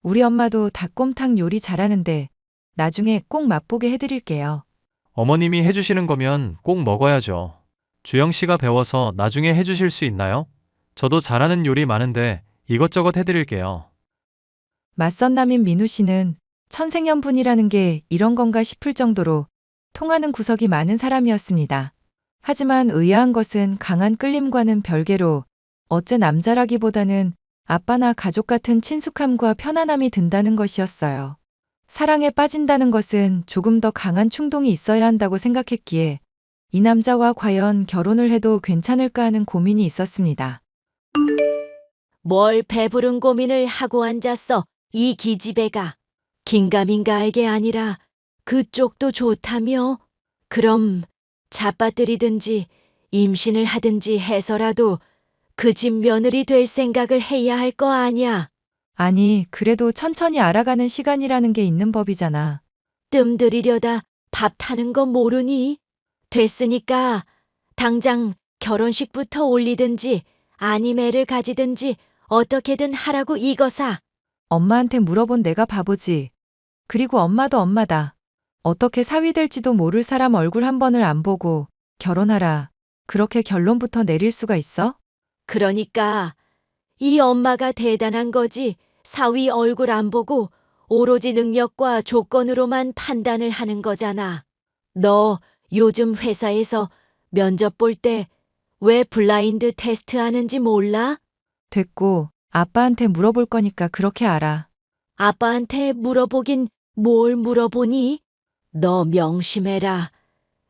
우리 엄마도 닭곰탕 요리 잘하는데 나중에 꼭 맛보게 해드릴게요. 어머님이 해주시는 거면 꼭 먹어야죠. 주영 씨가 배워서 나중에 해주실 수 있나요? 저도 잘하는 요리 많은데 이것저것 해드릴게요. 맞선 남인 민우 씨는 천생연분이라는 게 이런 건가 싶을 정도로 통하는 구석이 많은 사람이었습니다. 하지만 의아한 것은 강한 끌림과는 별개로 어째 남자라기보다는 아빠나 가족 같은 친숙함과 편안함이 든다는 것이었어요. 사랑에 빠진다는 것은 조금 더 강한 충동이 있어야 한다고 생각했기에 이 남자와 과연 결혼을 해도 괜찮을까 하는 고민이 있었습니다. 뭘 배부른 고민을 하고 앉았어, 이 기집애가. 긴가민가 할 게 아니라 그쪽도 좋다며? 그럼 잡아들이든지 임신을 하든지 해서라도 그 집 며느리 될 생각을 해야 할 거 아냐. 아니, 그래도 천천히 알아가는 시간이라는 게 있는 법이잖아. 뜸 들이려다 밥 타는 거 모르니? 됐으니까 당장 결혼식부터 올리든지 아님 애를 가지든지 어떻게든 하라고 이거사. 엄마한테 물어본 내가 바보지. 그리고 엄마도 엄마다. 어떻게 사위 될지도 모를 사람 얼굴 한 번을 안 보고 결혼하라. 그렇게 결론부터 내릴 수가 있어? 그러니까 이 엄마가 대단한 거지. 사위 얼굴 안 보고 오로지 능력과 조건으로만 판단을 하는 거잖아. 너 요즘 회사에서 면접 볼 때 왜 블라인드 테스트 하는지 몰라? 됐고, 아빠한테 물어볼 거니까 그렇게 알아. 아빠한테 물어보긴 뭘 물어보니? 너 명심해라.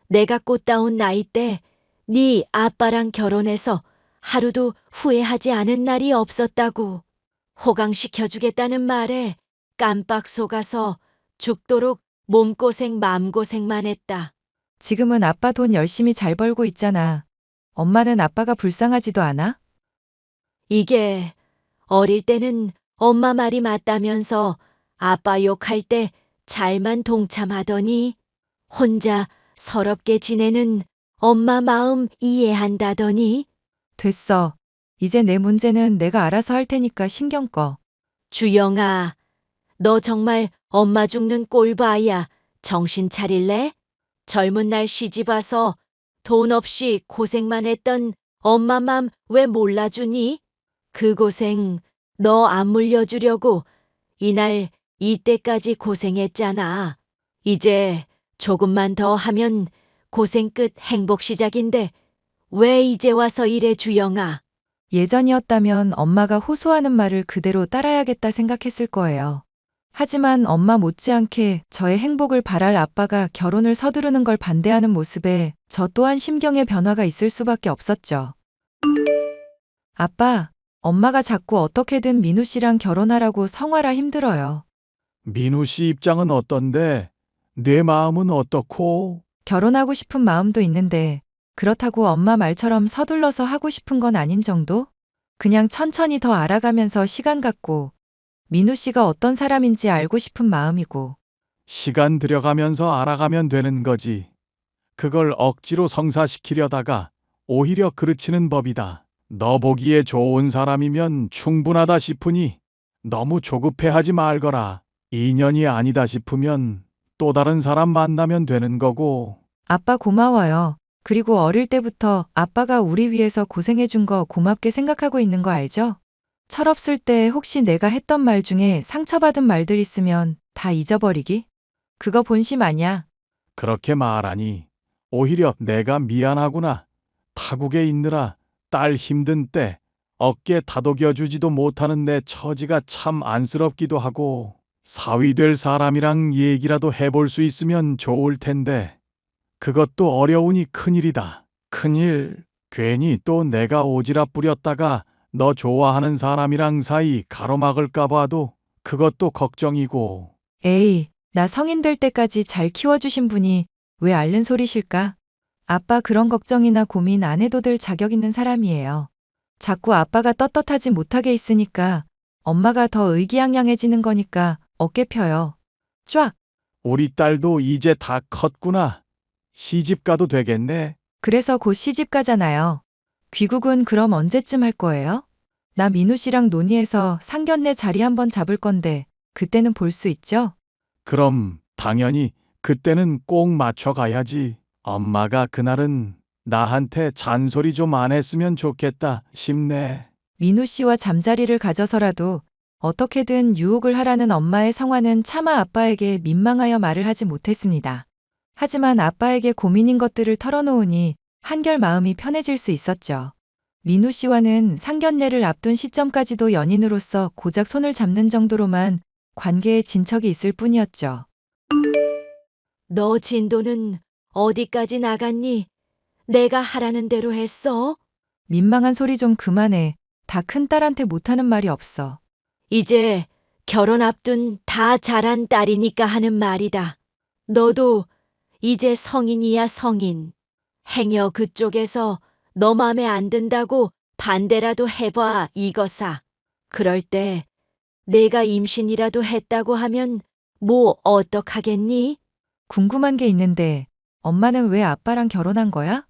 내가 꽃다운 나이 때 네 아빠랑 결혼해서 하루도 후회하지 않은 날이 없었다고. 호강시켜주겠다는 말에 깜빡 속아서 죽도록 몸고생 마음고생만 했다. 지금은 아빠 돈 열심히 잘 벌고 있잖아. 엄마는 아빠가 불쌍하지도 않아? 이게 어릴 때는 엄마 말이 맞다면서 아빠 욕할 때 잘만 동참하더니 혼자 서럽게 지내는 엄마 마음 이해한다더니 됐어. 이제 내 문제는 내가 알아서 할 테니까 신경 꺼. 주영아, 너 정말 엄마 죽는 꼴 봐야 정신 차릴래? 젊은 날 시집 와서 돈 없이 고생만 했던 엄마 맘 왜 몰라주니? 그 고생 너 안 물려주려고 이날 이때까지 고생했잖아. 이제 조금만 더 하면 고생 끝 행복 시작인데 왜 이제 와서 이래 주영아? 예전이었다면 엄마가 호소하는 말을 그대로 따라야겠다 생각했을 거예요. 하지만 엄마 못지않게 저의 행복을 바랄 아빠가 결혼을 서두르는 걸 반대하는 모습에 저 또한 심경의 변화가 있을 수밖에 없었죠. 아빠, 엄마가 자꾸 어떻게든 민우 씨랑 결혼하라고 성화라 힘들어요. 민우 씨 입장은 어떤데? 내 마음은 어떻고? 결혼하고 싶은 마음도 있는데 그렇다고 엄마 말처럼 서둘러서 하고 싶은 건 아닌 정도? 그냥 천천히 더 알아가면서 시간 갖고 민우 씨가 어떤 사람인지 알고 싶은 마음이고. 시간 들여가면서 알아가면 되는 거지. 그걸 억지로 성사시키려다가 오히려 그르치는 법이다. 너 보기에 좋은 사람이면 충분하다 싶으니 너무 조급해하지 말거라. 인연이 아니다 싶으면 또 다른 사람 만나면 되는 거고. 아빠 고마워요. 그리고 어릴 때부터 아빠가 우리 위해서 고생해준 거 고맙게 생각하고 있는 거 알죠? 철없을 때 혹시 내가 했던 말 중에 상처받은 말들 있으면 다 잊어버리기? 그거 본심 아니야. 그렇게 말하니 오히려 내가 미안하구나. 타국에 있느라 딸 힘든 때 어깨 다독여주지도 못하는 내 처지가 참 안쓰럽기도 하고 사위 될 사람이랑 얘기라도 해볼 수 있으면 좋을 텐데 그것도 어려우니 큰일이다. 큰일. 괜히 또 내가 오지랖 부렸다가 너 좋아하는 사람이랑 사이 가로막을까 봐도 그것도 걱정이고. 에이, 나 성인 될 때까지 잘 키워주신 분이 왜 앓는 소리실까? 아빠 그런 걱정이나 고민 안 해도 될 자격 있는 사람이에요. 자꾸 아빠가 떳떳하지 못하게 있으니까 엄마가 더 의기양양해지는 거니까 어깨 펴요. 쫙! 우리 딸도 이제 다 컸구나. 시집 가도 되겠네. 그래서 곧 시집 가잖아요. 귀국은 그럼 언제쯤 할 거예요? 나 민우 씨랑 논의해서 상견례 자리 한번 잡을 건데 그때는 볼 수 있죠? 그럼 당연히 그때는 꼭 맞춰 가야지. 엄마가 그날은 나한테 잔소리 좀 안 했으면 좋겠다 싶네. 민우 씨와 잠자리를 가져서라도 어떻게든 유혹을 하라는 엄마의 성화는 차마 아빠에게 민망하여 말을 하지 못했습니다. 하지만 아빠에게 고민인 것들을 털어놓으니 한결 마음이 편해질 수 있었죠. 민우 씨와는 상견례를 앞둔 시점까지도 연인으로서 고작 손을 잡는 정도로만 관계에 진척이 있을 뿐이었죠. 너 진도는 어디까지 나갔니? 내가 하라는 대로 했어? 민망한 소리 좀 그만해. 다 큰딸한테 못하는 말이 없어. 이제 결혼 앞둔 다 자란 딸이니까 하는 말이다. 너도 이제 성인이야 성인. 행여 그쪽에서 너 맘에 안 든다고 반대라도 해봐 이거사. 그럴 때 내가 임신이라도 했다고 하면 뭐 어떡하겠니? 궁금한 게 있는데 엄마는 왜 아빠랑 결혼한 거야?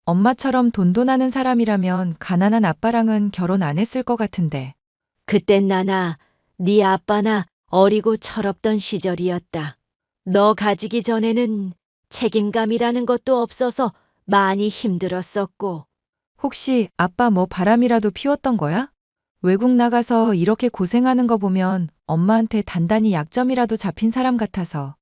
엄마처럼 돈돈하는 사람이라면 가난한 아빠랑은 결혼 안 했을 것 같은데. 그땐 나나 네 아빠나 어리고 철없던 시절이었다. 너 가지기 전에는 책임감이라는 것도 없어서 많이 힘들었었고. 혹시 아빠 뭐 바람이라도 피웠던 거야? 외국 나가서 이렇게 고생하는 거 보면 엄마한테 단단히 약점이라도 잡힌 사람 같아서.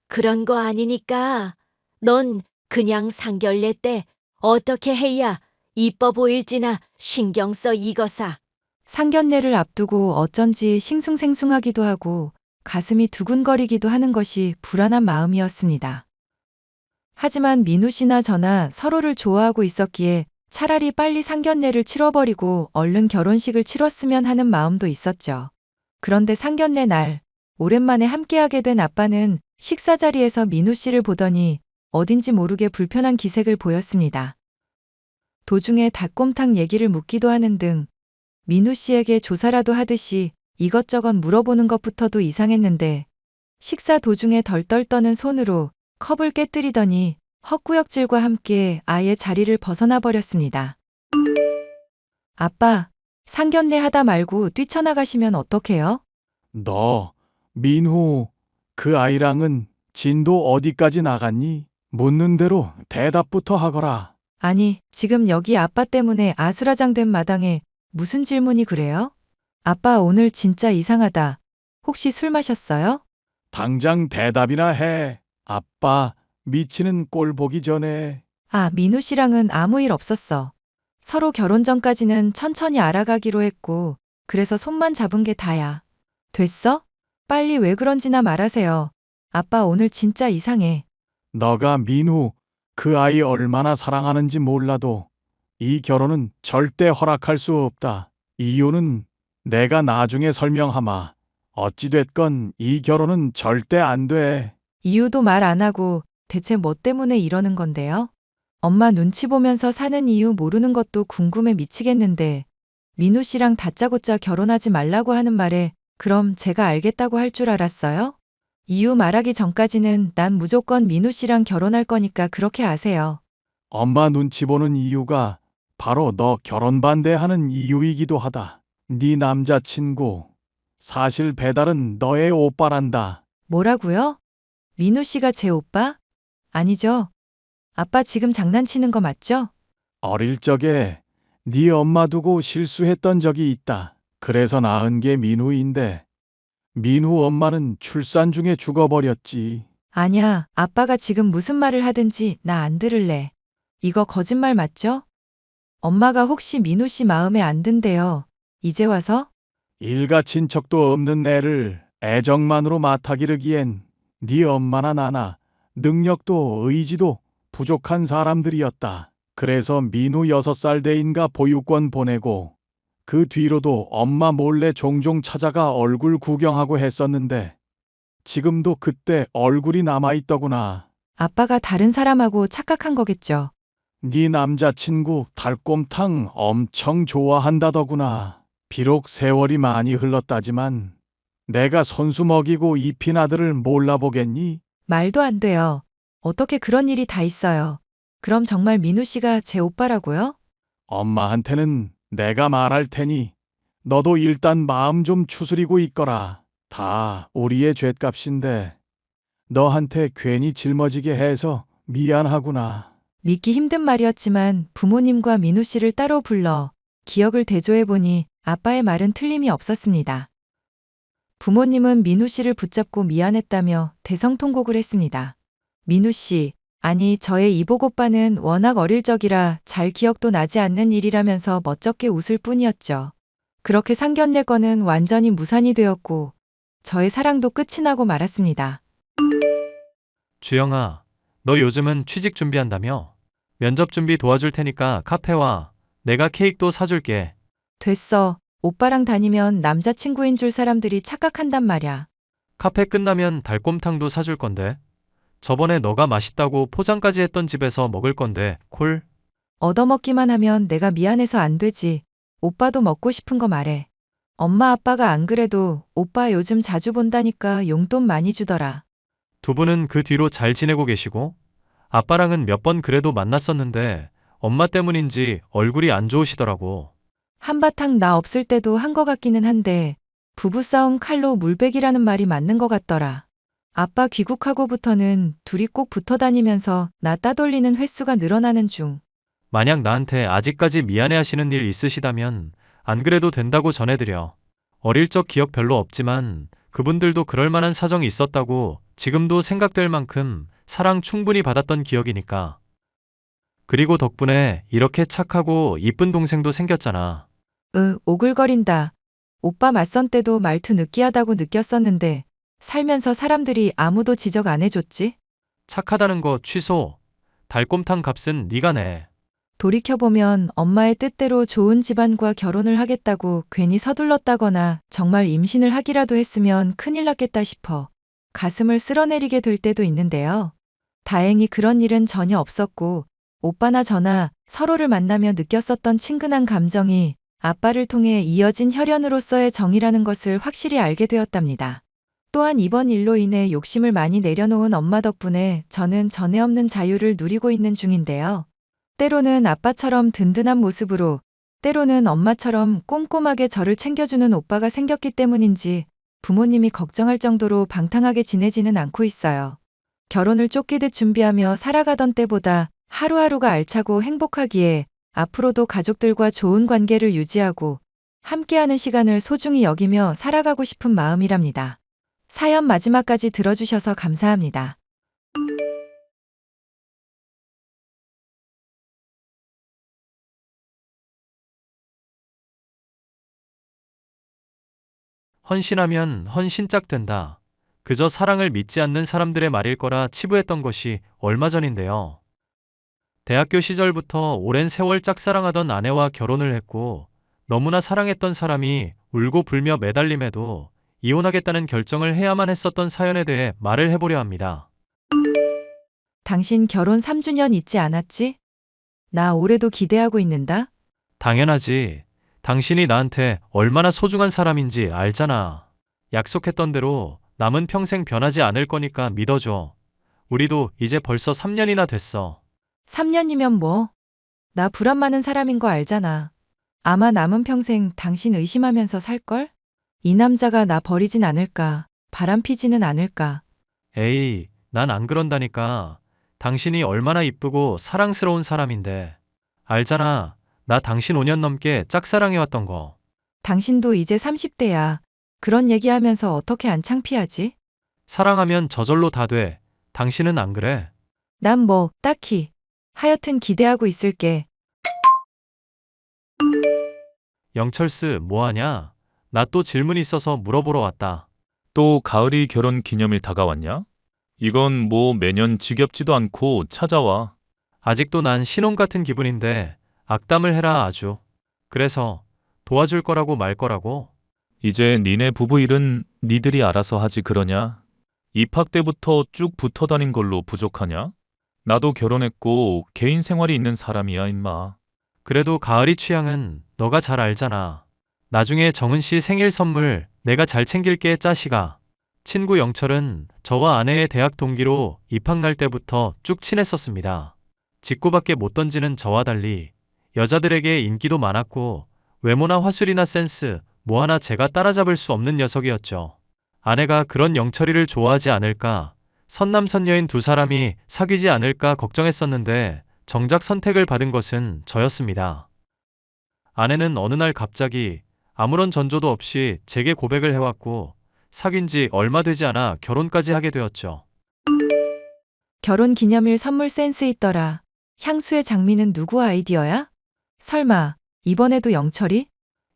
그런 거 아니니까 넌 그냥 상견례 때 어떻게 해야 이뻐 보일지나 신경 써 이거사. 상견례를 앞두고 어쩐지 싱숭생숭하기도 하고 가슴이 두근거리기도 하는 것이 불안한 마음이었습니다. 하지만 민우 씨나 저나 서로를 좋아하고 있었기에 차라리 빨리 상견례를 치러버리고 얼른 결혼식을 치렀으면 하는 마음도 있었죠. 그런데 상견례 날 오랜만에 함께하게 된 아빠는 식사 자리에서 민우 씨를 보더니 어딘지 모르게 불편한 기색을 보였습니다. 도중에 닭곰탕 얘기를 묻기도 하는 등 민우 씨에게 조사라도 하듯이 이것저것 물어보는 것부터도 이상했는데 식사 도중에 덜덜 떠는 손으로 컵을 깨뜨리더니 헛구역질과 함께 아예 자리를 벗어나 버렸습니다. 아빠, 상견례 하다 말고 뛰쳐나가시면 어떡해요? 너, 민호, 그 아이랑은 진도 어디까지 나갔니? 묻는 대로 대답부터 하거라. 아니, 지금 여기 아빠 때문에 아수라장된 마당에 무슨 질문이 그래요? 아빠 오늘 진짜 이상하다. 혹시 술 마셨어요? 당장 대답이나 해. 아빠, 미치는 꼴 보기 전에. 아, 민우 씨랑은 아무 일 없었어. 서로 결혼 전까지는 천천히 알아가기로 했고, 그래서 손만 잡은 게 다야. 됐어? 빨리 왜 그런지나 말하세요. 아빠 오늘 진짜 이상해. 너가 민호, 그 아이 얼마나 사랑하는지 몰라도 이 결혼은 절대 허락할 수 없다. 이유는 내가 나중에 설명하마. 어찌됐건 이 결혼은 절대 안 돼. 이유도 말 안 하고 대체 뭐 때문에 이러는 건데요? 엄마 눈치 보면서 사는 이유 모르는 것도 궁금해 미치겠는데 민우 씨랑 다짜고짜 결혼하지 말라고 하는 말에 그럼 제가 알겠다고 할 줄 알았어요? 이유 말하기 전까지는 난 무조건 민우 씨랑 결혼할 거니까 그렇게 아세요. 엄마 눈치 보는 이유가 바로 너 결혼 반대하는 이유이기도 하다. 네 남자친구. 사실 배달은 너의 오빠란다. 뭐라고요? 민우 씨가 제 오빠? 아니죠. 아빠 지금 장난치는 거 맞죠? 어릴 적에 네 엄마 두고 실수했던 적이 있다. 그래서 낳은 게 민우인데 민우 엄마는 출산 중에 죽어버렸지. 아니야, 아빠가 지금 무슨 말을 하든지 나 안 들을래. 이거 거짓말 맞죠? 엄마가 혹시 민우 씨 마음에 안 든대요. 이제 와서? 일가 친척도 없는 애를 애정만으로 맡아기르기엔 네 엄마나 나나 능력도 의지도 부족한 사람들이었다. 그래서 민우 6살 때인가 보육원 보내고 그 뒤로도 엄마 몰래 종종 찾아가 얼굴 구경하고 했었는데 지금도 그때 얼굴이 남아있더구나. 아빠가 다른 사람하고 착각한 거겠죠. 네 남자친구 달곰탕 엄청 좋아한다더구나. 비록 세월이 많이 흘렀다지만 내가 손수 먹이고 입힌 아들을 몰라보겠니? 말도 안 돼요. 어떻게 그런 일이 다 있어요. 그럼 정말 민우 씨가 제 오빠라고요? 엄마한테는 내가 말할 테니 너도 일단 마음 좀 추스리고 있거라. 다 우리의 죗값인데 너한테 괜히 짊어지게 해서 미안하구나. 믿기 힘든 말이었지만 부모님과 민우 씨를 따로 불러 기억을 대조해보니 아빠의 말은 틀림이 없었습니다. 부모님은 민우 씨를 붙잡고 미안했다며 대성통곡을 했습니다. 민우 씨, 아니 저의 이복 오빠는 워낙 어릴 적이라 잘 기억도 나지 않는 일이라면서 멋쩍게 웃을 뿐이었죠. 그렇게 상견례 건은 완전히 무산이 되었고 저의 사랑도 끝이 나고 말았습니다. 주영아, 너 요즘은 취직 준비한다며? 면접 준비 도와줄 테니까 카페 와. 내가 케이크도 사줄게. 됐어. 오빠랑 다니면 남자친구인 줄 사람들이 착각한단 말야. 카페 끝나면 달곰탕도 사줄 건데. 저번에 너가 맛있다고 포장까지 했던 집에서 먹을 건데, 콜? 얻어먹기만 하면 내가 미안해서 안 되지. 오빠도 먹고 싶은 거 말해. 엄마 아빠가 안 그래도 오빠 요즘 자주 본다니까 용돈 많이 주더라. 두 분은 그 뒤로 잘 지내고 계시고? 아빠랑은 몇 번 그래도 만났었는데 엄마 때문인지 얼굴이 안 좋으시더라고. 한바탕 나 없을 때도 한 거 같기는 한데 부부싸움 칼로 물베기라는 말이 맞는 것 같더라. 아빠 귀국하고부터는 둘이 꼭 붙어 다니면서 나 따돌리는 횟수가 늘어나는 중. 만약 나한테 아직까지 미안해 하시는 일 있으시다면 안 그래도 된다고 전해드려. 어릴 적 기억 별로 없지만 그분들도 그럴 만한 사정이 있었다고 지금도 생각될 만큼 사랑 충분히 받았던 기억이니까. 그리고 덕분에 이렇게 착하고 이쁜 동생도 생겼잖아. 오글거린다. 오빠 맞선 때도 말투 느끼하다고 느꼈었는데 살면서 사람들이 아무도 지적 안 해줬지? 착하다는 거 취소. 달곰탕 값은 네가 내. 돌이켜보면 엄마의 뜻대로 좋은 집안과 결혼을 하겠다고 괜히 서둘렀다거나 정말 임신을 하기라도 했으면 큰일 났겠다 싶어 가슴을 쓸어내리게 될 때도 있는데요. 다행히 그런 일은 전혀 없었고 오빠나 저나 서로를 만나며 느꼈었던 친근한 감정이 아빠를 통해 이어진 혈연으로서의 정이라는 것을 확실히 알게 되었답니다. 또한 이번 일로 인해 욕심을 많이 내려놓은 엄마 덕분에 저는 전에 없는 자유를 누리고 있는 중인데요. 때로는 아빠처럼 든든한 모습으로, 때로는 엄마처럼 꼼꼼하게 저를 챙겨주는 오빠가 생겼기 때문인지 부모님이 걱정할 정도로 방탕하게 지내지는 않고 있어요. 결혼을 쫓기듯 준비하며 살아가던 때보다 하루하루가 알차고 행복하기에 앞으로도 가족들과 좋은 관계를 유지하고 함께하는 시간을 소중히 여기며 살아가고 싶은 마음이랍니다. 사연 마지막까지 들어주셔서 감사합니다. 헌신하면 헌신짝 된다. 그저 사랑을 믿지 않는 사람들의 말일 거라 치부했던 것이 얼마 전인데요. 대학교 시절부터 오랜 세월 짝사랑하던 아내와 결혼을 했고 너무나 사랑했던 사람이 울고 불며 매달림에도 이혼하겠다는 결정을 해야만 했었던 사연에 대해 말을 해보려 합니다. 당신 결혼 3주년 잊지 않았지? 나 올해도 기대하고 있는다. 당연하지. 당신이 나한테 얼마나 소중한 사람인지 알잖아. 약속했던 대로 남은 평생 변하지 않을 거니까 믿어줘. 우리도 이제 벌써 3년이나 됐어. 3년이면 뭐? 나 불안 많은 사람인 거 알잖아. 아마 남은 평생 당신 의심하면서 살걸? 이 남자가 나 버리진 않을까, 바람피지는 않을까. 에이, 난 안 그런다니까. 당신이 얼마나 이쁘고 사랑스러운 사람인데. 알잖아. 나 당신 5년 넘게 짝사랑해왔던 거. 당신도 이제 30대야. 그런 얘기하면서 어떻게 안 창피하지? 사랑하면 저절로 다 돼. 당신은 안 그래? 난 뭐, 딱히. 하여튼 기대하고 있을게. 영철스, 뭐하냐? 나 또 질문 있어서 물어보러 왔다. 또 가을이 결혼 기념일 다가왔냐? 이건 뭐 매년 지겹지도 않고 찾아와. 아직도 난 신혼 같은 기분인데 악담을 해라 아주. 그래서 도와줄 거라고 말 거라고? 이제 니네 부부 일은 니들이 알아서 하지 그러냐? 입학 때부터 쭉 붙어 다닌 걸로 부족하냐? 나도 결혼했고 개인 생활이 있는 사람이야 임마. 그래도 가을이 취향은 너가 잘 알잖아. 나중에 정은 씨 생일 선물 내가 잘 챙길게 짜시가. 친구 영철은 저와 아내의 대학 동기로 입학 날 때부터 쭉 친했었습니다. 직구밖에 못 던지는 저와 달리 여자들에게 인기도 많았고 외모나 화술이나 센스 뭐 하나 제가 따라잡을 수 없는 녀석이었죠. 아내가 그런 영철이를 좋아하지 않을까, 선남선녀인 두 사람이 사귀지 않을까 걱정했었는데 정작 선택을 받은 것은 저였습니다. 아내는 어느 날 갑자기 아무런 전조도 없이 제게 고백을 해왔고 사귄 지 얼마 되지 않아 결혼까지 하게 되었죠. 결혼 기념일 선물 센스 있더라. 향수의 장미는 누구 아이디어야? 설마, 이번에도 영철이?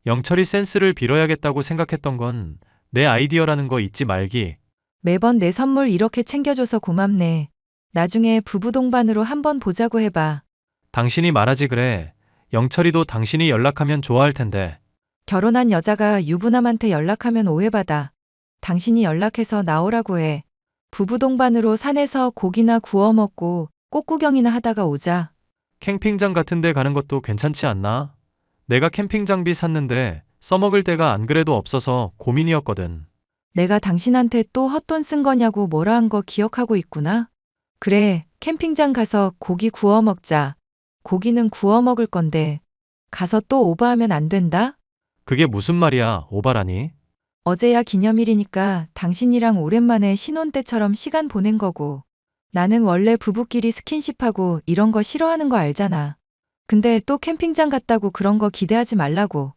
영철이 센스를 빌어야겠다고 생각했던 건 내 아이디어라는 거 잊지 말기. 매번 내 선물 이렇게 챙겨줘서 고맙네. 나중에 부부 동반으로 한번 보자고 해봐. 당신이 말하지 그래. 영철이도 당신이 연락하면 좋아할 텐데. 결혼한 여자가 유부남한테 연락하면 오해받아. 당신이 연락해서 나오라고 해. 부부 동반으로 산에서 고기나 구워 먹고 꽃구경이나 하다가 오자. 캠핑장 같은 데 가는 것도 괜찮지 않나? 내가 캠핑 장비 샀는데 써먹을 데가 안 그래도 없어서 고민이었거든. 내가 당신한테 또 헛돈 쓴 거냐고 뭐라 한 거 기억하고 있구나. 그래, 캠핑장 가서 고기 구워 먹자. 고기는 구워 먹을 건데. 가서 또 오버하면 안 된다? 그게 무슨 말이야, 오바라니? 어제야 기념일이니까 당신이랑 오랜만에 신혼 때처럼 시간 보낸 거고. 나는 원래 부부끼리 스킨십하고 이런 거 싫어하는 거 알잖아. 근데 또 캠핑장 갔다고 그런 거 기대하지 말라고.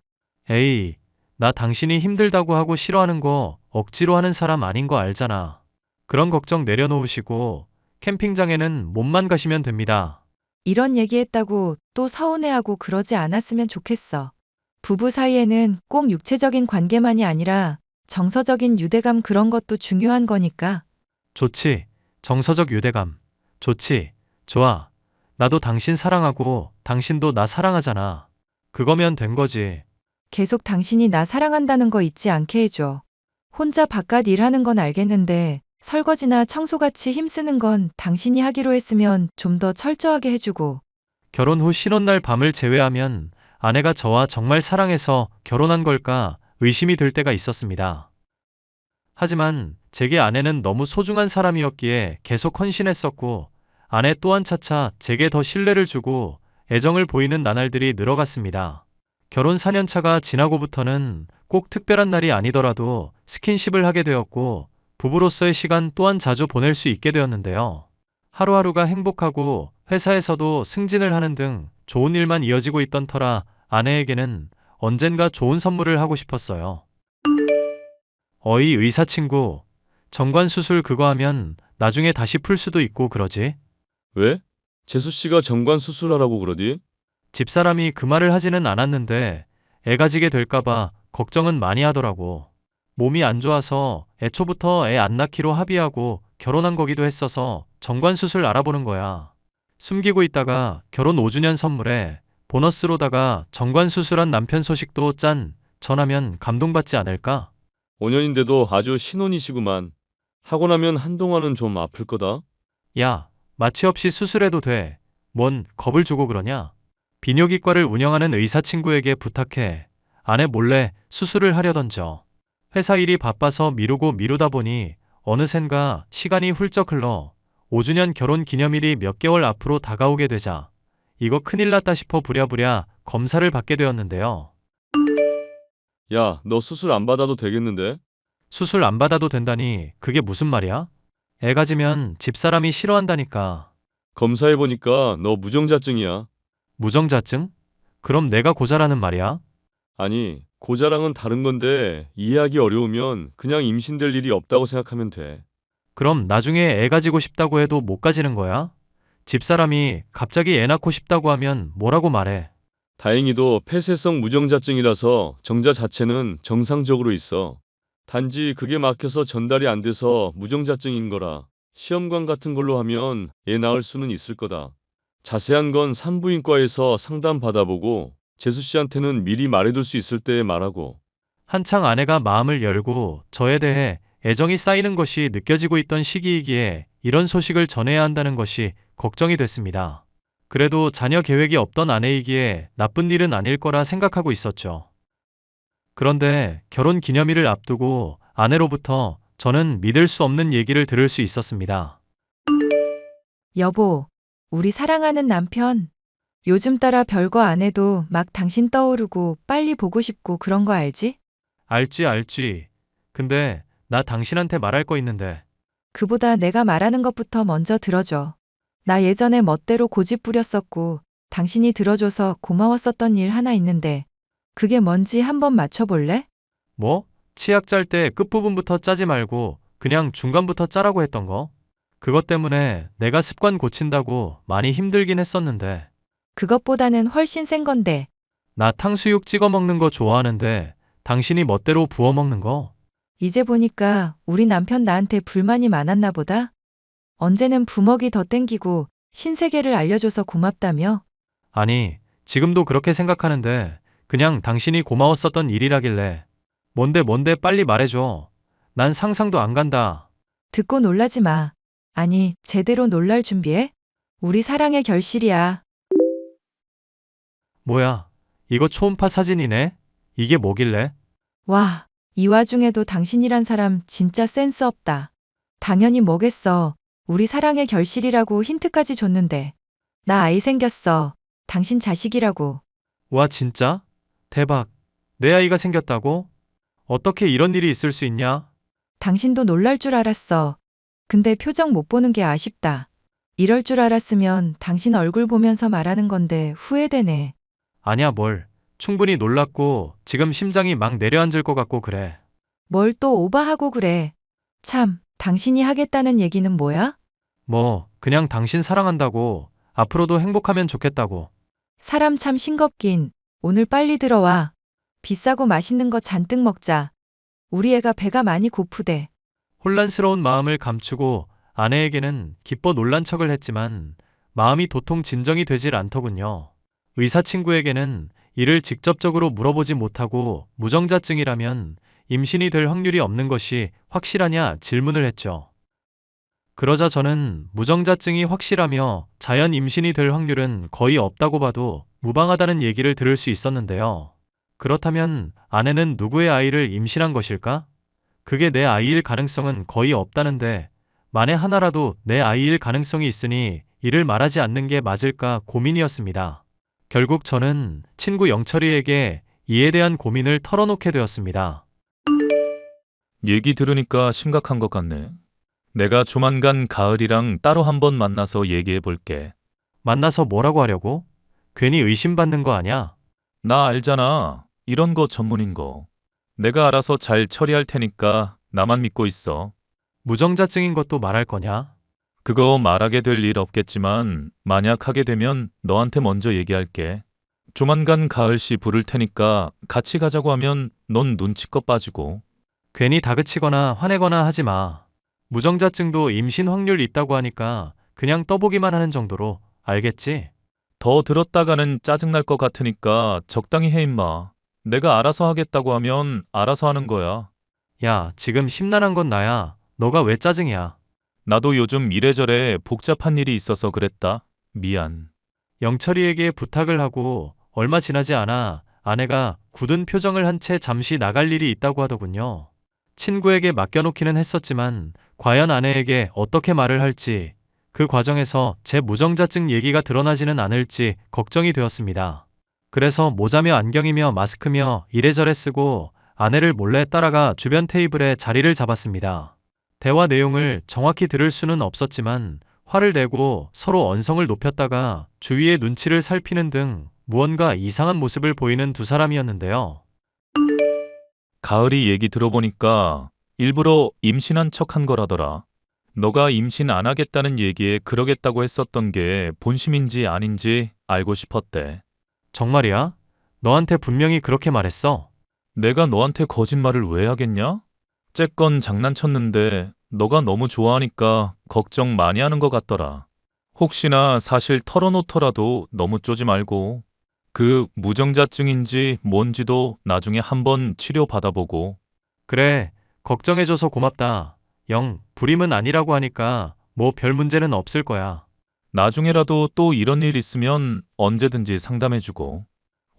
에이, 나 당신이 힘들다고 하고 싫어하는 거 억지로 하는 사람 아닌 거 알잖아. 그런 걱정 내려놓으시고 캠핑장에는 몸만 가시면 됩니다. 이런 얘기했다고 또 서운해하고 그러지 않았으면 좋겠어. 부부 사이에는 꼭 육체적인 관계만이 아니라 정서적인 유대감 그런 것도 중요한 거니까. 좋지. 정서적 유대감. 좋지. 좋아. 나도 당신 사랑하고 당신도 나 사랑하잖아. 그거면 된 거지. 계속 당신이 나 사랑한다는 거 잊지 않게 해줘. 혼자 바깥 일하는 건 알겠는데 설거지나 청소같이 힘쓰는 건 당신이 하기로 했으면 좀 더 철저하게 해주고. 결혼 후 신혼날 밤을 제외하면 아내가 저와 정말 사랑해서 결혼한 걸까 의심이 들 때가 있었습니다. 하지만 제게 아내는 너무 소중한 사람이었기에 계속 헌신했었고 아내 또한 차차 제게 더 신뢰를 주고 애정을 보이는 나날들이 늘어갔습니다. 결혼 4년차가 지나고부터는 꼭 특별한 날이 아니더라도 스킨십을 하게 되었고 부부로서의 시간 또한 자주 보낼 수 있게 되었는데요. 하루하루가 행복하고 회사에서도 승진을 하는 등 좋은 일만 이어지고 있던 터라 아내에게는 언젠가 좋은 선물을 하고 싶었어요. 어이 의사 친구, 정관 수술 그거 하면 나중에 다시 풀 수도 있고 그러지? 왜? 재수 씨가 정관 수술하라고 그러디? 집사람이 그 말을 하지는 않았는데 애 가지게 될까봐 걱정은 많이 하더라고. 몸이 안 좋아서 애초부터 애 안 낳기로 합의하고 결혼한 거기도 했어서 정관 수술 알아보는 거야. 숨기고 있다가 결혼 5주년 선물에 보너스로다가 정관 수술한 남편 소식도 짠 전하면 감동받지 않을까? 5년인데도 아주 신혼이시구만. 하고 나면 한동안은 좀 아플 거다. 야, 마취 없이 수술해도 돼. 뭔 겁을 주고 그러냐? 비뇨기과를 운영하는 의사 친구에게 부탁해 아내 몰래 수술을 하려던져. 회사 일이 바빠서 미루다 보니 어느샌가 시간이 훌쩍 흘러 5주년 결혼 기념일이 몇 개월 앞으로 다가오게 되자 이거 큰일 났다 싶어 부랴부랴 검사를 받게 되었는데요. 야, 너 수술 안 받아도 되겠는데? 수술 안 받아도 된다니 그게 무슨 말이야? 애 가지면 집사람이 싫어한다니까. 검사해보니까 너 무정자증이야. 무정자증? 그럼 내가 고자라는 말이야? 아니, 고자랑은 다른 건데 이해하기 어려우면 그냥 임신될 일이 없다고 생각하면 돼. 그럼 나중에 애 가지고 싶다고 해도 못 가지는 거야? 집사람이 갑자기 애 낳고 싶다고 하면 뭐라고 말해? 다행히도 폐쇄성 무정자증이라서 정자 자체는 정상적으로 있어. 단지 그게 막혀서 전달이 안 돼서 무정자증인 거라. 시험관 같은 걸로 하면 애 낳을 수는 있을 거다. 자세한 건 산부인과에서 상담 받아보고 재수 씨한테는 미리 말해둘 수 있을 때 말하고. 한창 아내가 마음을 열고 저에 대해 애정이 쌓이는 것이 느껴지고 있던 시기이기에 이런 소식을 전해야 한다는 것이 걱정이 됐습니다. 그래도 자녀 계획이 없던 아내이기에 나쁜 일은 아닐 거라 생각하고 있었죠. 그런데 결혼 기념일을 앞두고 아내로부터 저는 믿을 수 없는 얘기를 들을 수 있었습니다. 여보, 우리 사랑하는 남편. 요즘 따라 별거 안 해도 막 당신 떠오르고 빨리 보고 싶고 그런 거 알지? 알지. 근데 나 당신한테 말할 거 있는데. 그보다 내가 말하는 것부터 먼저 들어줘. 나 예전에 멋대로 고집 부렸었고 당신이 들어줘서 고마웠었던 일 하나 있는데 그게 뭔지 한번 맞춰볼래? 뭐? 치약 짤 때 끝부분부터 짜지 말고 그냥 중간부터 짜라고 했던 거? 그것 때문에 내가 습관 고친다고 많이 힘들긴 했었는데. 그것보다는 훨씬 센 건데. 나 탕수육 찍어 먹는 거 좋아하는데 당신이 멋대로 부어 먹는 거? 이제 보니까 우리 남편 나한테 불만이 많았나 보다. 언제는 부먹이 더 땡기고 신세계를 알려줘서 고맙다며. 아니, 지금도 그렇게 생각하는데 그냥 당신이 고마웠었던 일이라길래. 뭔데 빨리 말해줘. 난 상상도 안 간다. 듣고 놀라지 마. 아니, 제대로 놀랄 준비해? 우리 사랑의 결실이야. 뭐야, 이거 초음파 사진이네? 이게 뭐길래? 와, 이 와중에도 당신이란 사람 진짜 센스 없다. 당연히 뭐겠어. 우리 사랑의 결실이라고 힌트까지 줬는데. 나 아이 생겼어. 당신 자식이라고. 와, 진짜? 대박. 내 아이가 생겼다고? 어떻게 이런 일이 있을 수 있냐? 당신도 놀랄 줄 알았어. 근데 표정 못 보는 게 아쉽다. 이럴 줄 알았으면 당신 얼굴 보면서 말하는 건데 후회되네. 아니야, 뭘. 충분히 놀랐고 지금 심장이 막 내려앉을 것 같고 그래. 뭘 또 오바하고 그래. 참, 당신이 하겠다는 얘기는 뭐야? 뭐, 그냥 당신 사랑한다고. 앞으로도 행복하면 좋겠다고. 사람 참 싱겁긴. 오늘 빨리 들어와. 비싸고 맛있는 거 잔뜩 먹자. 우리 애가 배가 많이 고프대. 혼란스러운 마음을 감추고 아내에게는 기뻐 놀란 척을 했지만 마음이 도통 진정이 되질 않더군요. 의사 친구에게는 이를 직접적으로 물어보지 못하고 무정자증이라면 임신이 될 확률이 없는 것이 확실하냐 질문을 했죠. 그러자 저는 무정자증이 확실하며 자연 임신이 될 확률은 거의 없다고 봐도 무방하다는 얘기를 들을 수 있었는데요. 그렇다면 아내는 누구의 아이를 임신한 것일까? 그게 내 아이일 가능성은 거의 없다는데 만에 하나라도 내 아이일 가능성이 있으니 이를 말하지 않는 게 맞을까 고민이었습니다. 결국 저는 친구 영철이에게 이에 대한 고민을 털어놓게 되었습니다. 얘기 들으니까 심각한 것 같네. 내가 조만간 가을이랑 따로 한번 만나서 얘기해 볼게. 만나서 뭐라고 하려고? 괜히 의심받는 거 아냐? 나 알잖아. 이런 거 전문인 거. 내가 알아서 잘 처리할 테니까 나만 믿고 있어. 무정자증인 것도 말할 거냐? 그거 말하게 될 일 없겠지만 만약 하게 되면 너한테 먼저 얘기할게. 조만간 가을씨 부를 테니까 같이 가자고 하면 넌 눈치껏 빠지고. 괜히 다그치거나 화내거나 하지 마. 무정자증도 임신 확률 있다고 하니까 그냥 떠보기만 하는 정도로 알겠지? 더 들었다가는 짜증날 것 같으니까 적당히 해 임마. 내가 알아서 하겠다고 하면 알아서 하는 거야. 야, 지금 심란한 건 나야. 너가 왜 짜증이야? 나도 요즘 이래저래 복잡한 일이 있어서 그랬다. 미안. 영철이에게 부탁을 하고 얼마 지나지 않아 아내가 굳은 표정을 한 채 잠시 나갈 일이 있다고 하더군요. 친구에게 맡겨놓기는 했었지만 과연 아내에게 어떻게 말을 할지, 그 과정에서 제 무정자증 얘기가 드러나지는 않을지 걱정이 되었습니다. 그래서 모자며 안경이며 마스크며 이래저래 쓰고 아내를 몰래 따라가 주변 테이블에 자리를 잡았습니다. 대화 내용을 정확히 들을 수는 없었지만 화를 내고 서로 언성을 높였다가 주위의 눈치를 살피는 등 무언가 이상한 모습을 보이는 두 사람이었는데요. 가을이 얘기 들어보니까 일부러 임신한 척한 거라더라. 너가 임신 안 하겠다는 얘기에 그러겠다고 했었던 게 본심인지 아닌지 알고 싶었대. 정말이야? 너한테 분명히 그렇게 말했어. 내가 너한테 거짓말을 왜 하겠냐? 째건 장난쳤는데 너가 너무 좋아하니까 걱정 많이 하는 것 같더라. 혹시나 사실 털어놓더라도 너무 쪼지 말고. 그 무정자증인지 뭔지도 나중에 한번 치료받아보고. 그래, 걱정해줘서 고맙다. 영, 불임은 아니라고 하니까 뭐 별 문제는 없을 거야. 나중에라도 또 이런 일 있으면 언제든지 상담해주고.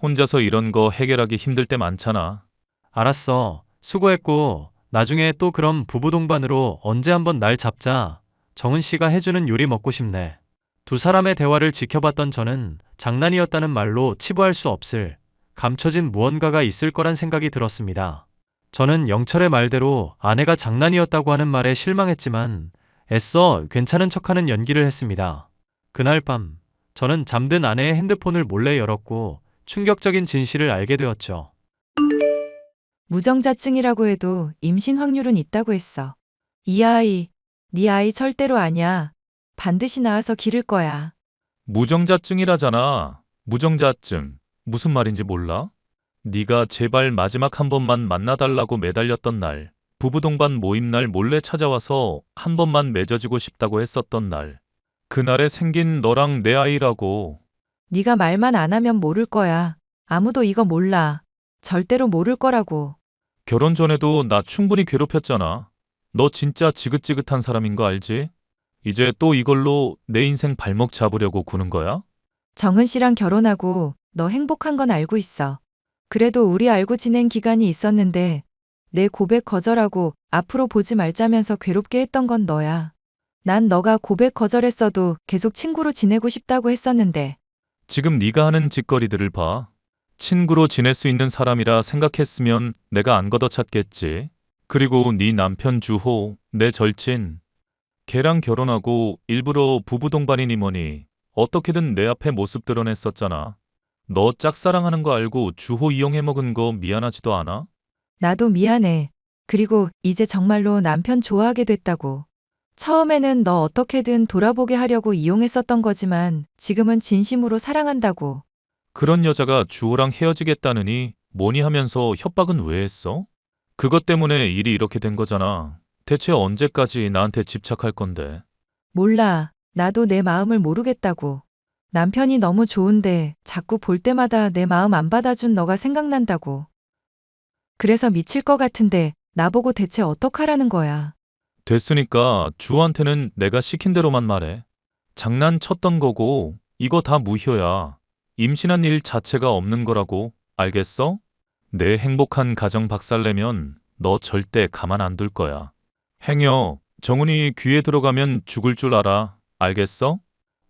혼자서 이런 거 해결하기 힘들 때 많잖아. 알았어. 수고했고 나중에 또 그럼 부부 동반으로 언제 한번 날 잡자. 정은 씨가 해주는 요리 먹고 싶네. 두 사람의 대화를 지켜봤던 저는 장난이었다는 말로 치부할 수 없을 감춰진 무언가가 있을 거란 생각이 들었습니다. 저는 영철의 말대로 아내가 장난이었다고 하는 말에 실망했지만 애써 괜찮은 척하는 연기를 했습니다. 그날 밤 저는 잠든 아내의 핸드폰을 몰래 열었고 충격적인 진실을 알게 되었죠. 무정자증이라고 해도 임신 확률은 있다고 했어. 이 아이, 네 아이 절대로 아니야. 반드시 낳아서 기를 거야. 무정자증이라잖아. 무정자증. 무슨 말인지 몰라? 네가 제발 마지막 한 번만 만나달라고 매달렸던 날, 부부 동반 모임 날 몰래 찾아와서 한 번만 맺어지고 싶다고 했었던 날. 그날에 생긴 너랑 내 아이라고. 네가 말만 안 하면 모를 거야. 아무도 이거 몰라. 절대로 모를 거라고. 결혼 전에도 나 충분히 괴롭혔잖아. 너 진짜 지긋지긋한 사람인 거 알지? 이제 또 이걸로 내 인생 발목 잡으려고 구는 거야? 정은 씨랑 결혼하고 너 행복한 건 알고 있어. 그래도 우리 알고 지낸 기간이 있었는데 내 고백 거절하고 앞으로 보지 말자면서 괴롭게 했던 건 너야. 난 너가 고백 거절했어도 계속 친구로 지내고 싶다고 했었는데. 지금 네가 하는 짓거리들을 봐. 친구로 지낼 수 있는 사람이라 생각했으면 내가 안 걷어찼겠지. 그리고 네 남편 주호, 내 절친. 걔랑 결혼하고 일부러 부부 동반이니 뭐니 어떻게든 내 앞에 모습 드러냈었잖아. 너 짝사랑하는 거 알고 주호 이용해 먹은 거 미안하지도 않아? 나도 미안해. 그리고 이제 정말로 남편 좋아하게 됐다고. 처음에는 너 어떻게든 돌아보게 하려고 이용했었던 거지만 지금은 진심으로 사랑한다고. 그런 여자가 주호랑 헤어지겠다느니 뭐니 하면서 협박은 왜 했어? 그것 때문에 일이 이렇게 된 거잖아. 대체 언제까지 나한테 집착할 건데? 몰라. 나도 내 마음을 모르겠다고. 남편이 너무 좋은데 자꾸 볼 때마다 내 마음 안 받아준 너가 생각난다고. 그래서 미칠 것 같은데 나보고 대체 어떡하라는 거야. 됐으니까 주한테는 내가 시킨 대로만 말해. 장난쳤던 거고 이거 다 무효야. 임신한 일 자체가 없는 거라고. 알겠어? 내 행복한 가정 박살내면 너 절대 가만 안 둘 거야. 행여 정훈이 귀에 들어가면 죽을 줄 알아. 알겠어?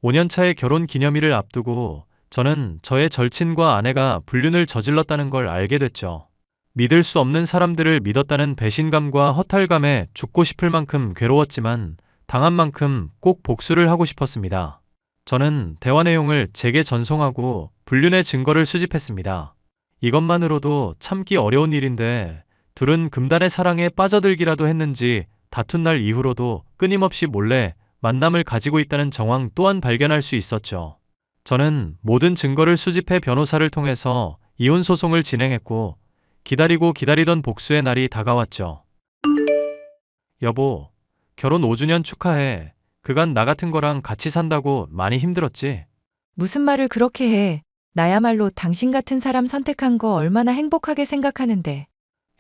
5년차의 결혼 기념일을 앞두고 저는 저의 절친과 아내가 불륜을 저질렀다는 걸 알게 됐죠. 믿을 수 없는 사람들을 믿었다는 배신감과 허탈감에 죽고 싶을 만큼 괴로웠지만 당한 만큼 꼭 복수를 하고 싶었습니다. 저는 대화 내용을 제게 전송하고 불륜의 증거를 수집했습니다. 이것만으로도 참기 어려운 일인데 둘은 금단의 사랑에 빠져들기라도 했는지 다툰 날 이후로도 끊임없이 몰래 만남을 가지고 있다는 정황 또한 발견할 수 있었죠. 저는 모든 증거를 수집해 변호사를 통해서 이혼 소송을 진행했고 기다리고 기다리던 복수의 날이 다가왔죠. 여보, 결혼 5주년 축하해. 그간 나 같은 거랑 같이 산다고 많이 힘들었지? 무슨 말을 그렇게 해. 나야말로 당신 같은 사람 선택한 거 얼마나 행복하게 생각하는데.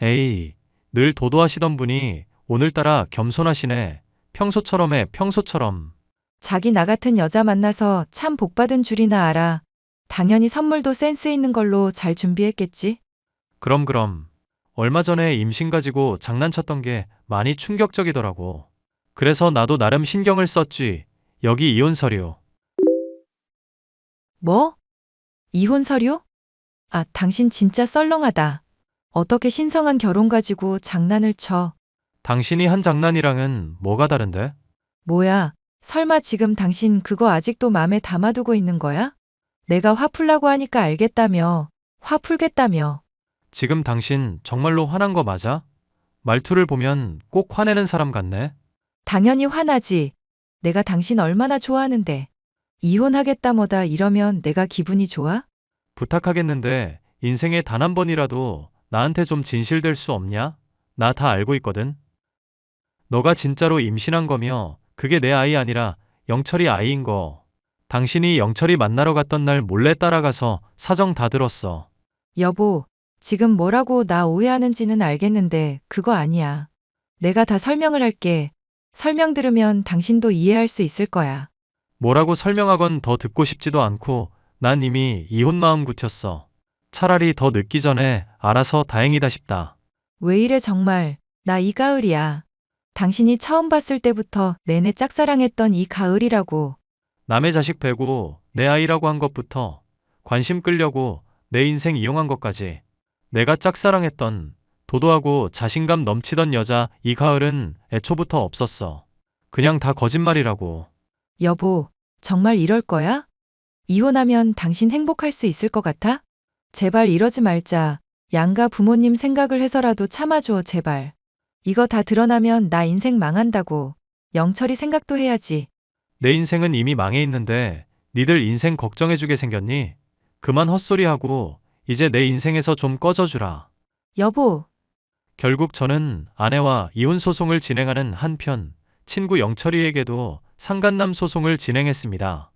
에이, 늘 도도하시던 분이 오늘따라 겸손하시네. 평소처럼 해, 평소처럼. 자기 나 같은 여자 만나서 참 복받은 줄이나 알아. 당연히 선물도 센스 있는 걸로 잘 준비했겠지? 그럼. 얼마 전에 임신 가지고 장난쳤던 게 많이 충격적이더라고. 그래서 나도 나름 신경을 썼지. 여기 이혼 서류. 뭐? 이혼 서류? 아, 당신 진짜 썰렁하다. 어떻게 신성한 결혼 가지고 장난을 쳐. 당신이 한 장난이랑은 뭐가 다른데? 뭐야, 설마 지금 당신 그거 아직도 맘에 담아두고 있는 거야? 내가 화 풀라고 하니까 알겠다며. 화 풀겠다며. 지금 당신 정말로 화난 거 맞아? 말투를 보면 꼭 화내는 사람 같네. 당연히 화나지. 내가 당신 얼마나 좋아하는데. 이혼하겠다 뭐다 이러면 내가 기분이 좋아? 부탁하겠는데 인생에 단 한 번이라도 나한테 좀 진실될 수 없냐? 나 다 알고 있거든. 너가 진짜로 임신한 거며 그게 내 아이 아니라 영철이 아이인 거. 당신이 영철이 만나러 갔던 날 몰래 따라가서 사정 다 들었어. 여보, 지금 뭐라고 나 오해하는지는 알겠는데 그거 아니야. 내가 다 설명을 할게. 설명 들으면 당신도 이해할 수 있을 거야. 뭐라고 설명하건 더 듣고 싶지도 않고 난 이미 이혼 마음 굳혔어. 차라리 더 늦기 전에 알아서 다행이다 싶다. 왜 이래 정말. 나 이 가을이야. 당신이 처음 봤을 때부터 내내 짝사랑했던 이 가을이라고. 남의 자식 베고 내 아이라고 한 것부터 관심 끌려고 내 인생 이용한 것까지 내가 짝사랑했던 도도하고 자신감 넘치던 여자 이 가을은 애초부터 없었어. 그냥 다 거짓말이라고. 여보, 정말 이럴 거야? 이혼하면 당신 행복할 수 있을 것 같아? 제발 이러지 말자. 양가 부모님 생각을 해서라도 참아줘, 제발. 이거 다 드러나면 나 인생 망한다고. 영철이 생각도 해야지. 내 인생은 이미 망해 있는데 니들 인생 걱정해주게 생겼니? 그만 헛소리하고 이제 내 인생에서 좀 꺼져주라. 여보, 결국 저는 아내와 이혼 소송을 진행하는 한편 친구 영철이에게도 상간남 소송을 진행했습니다.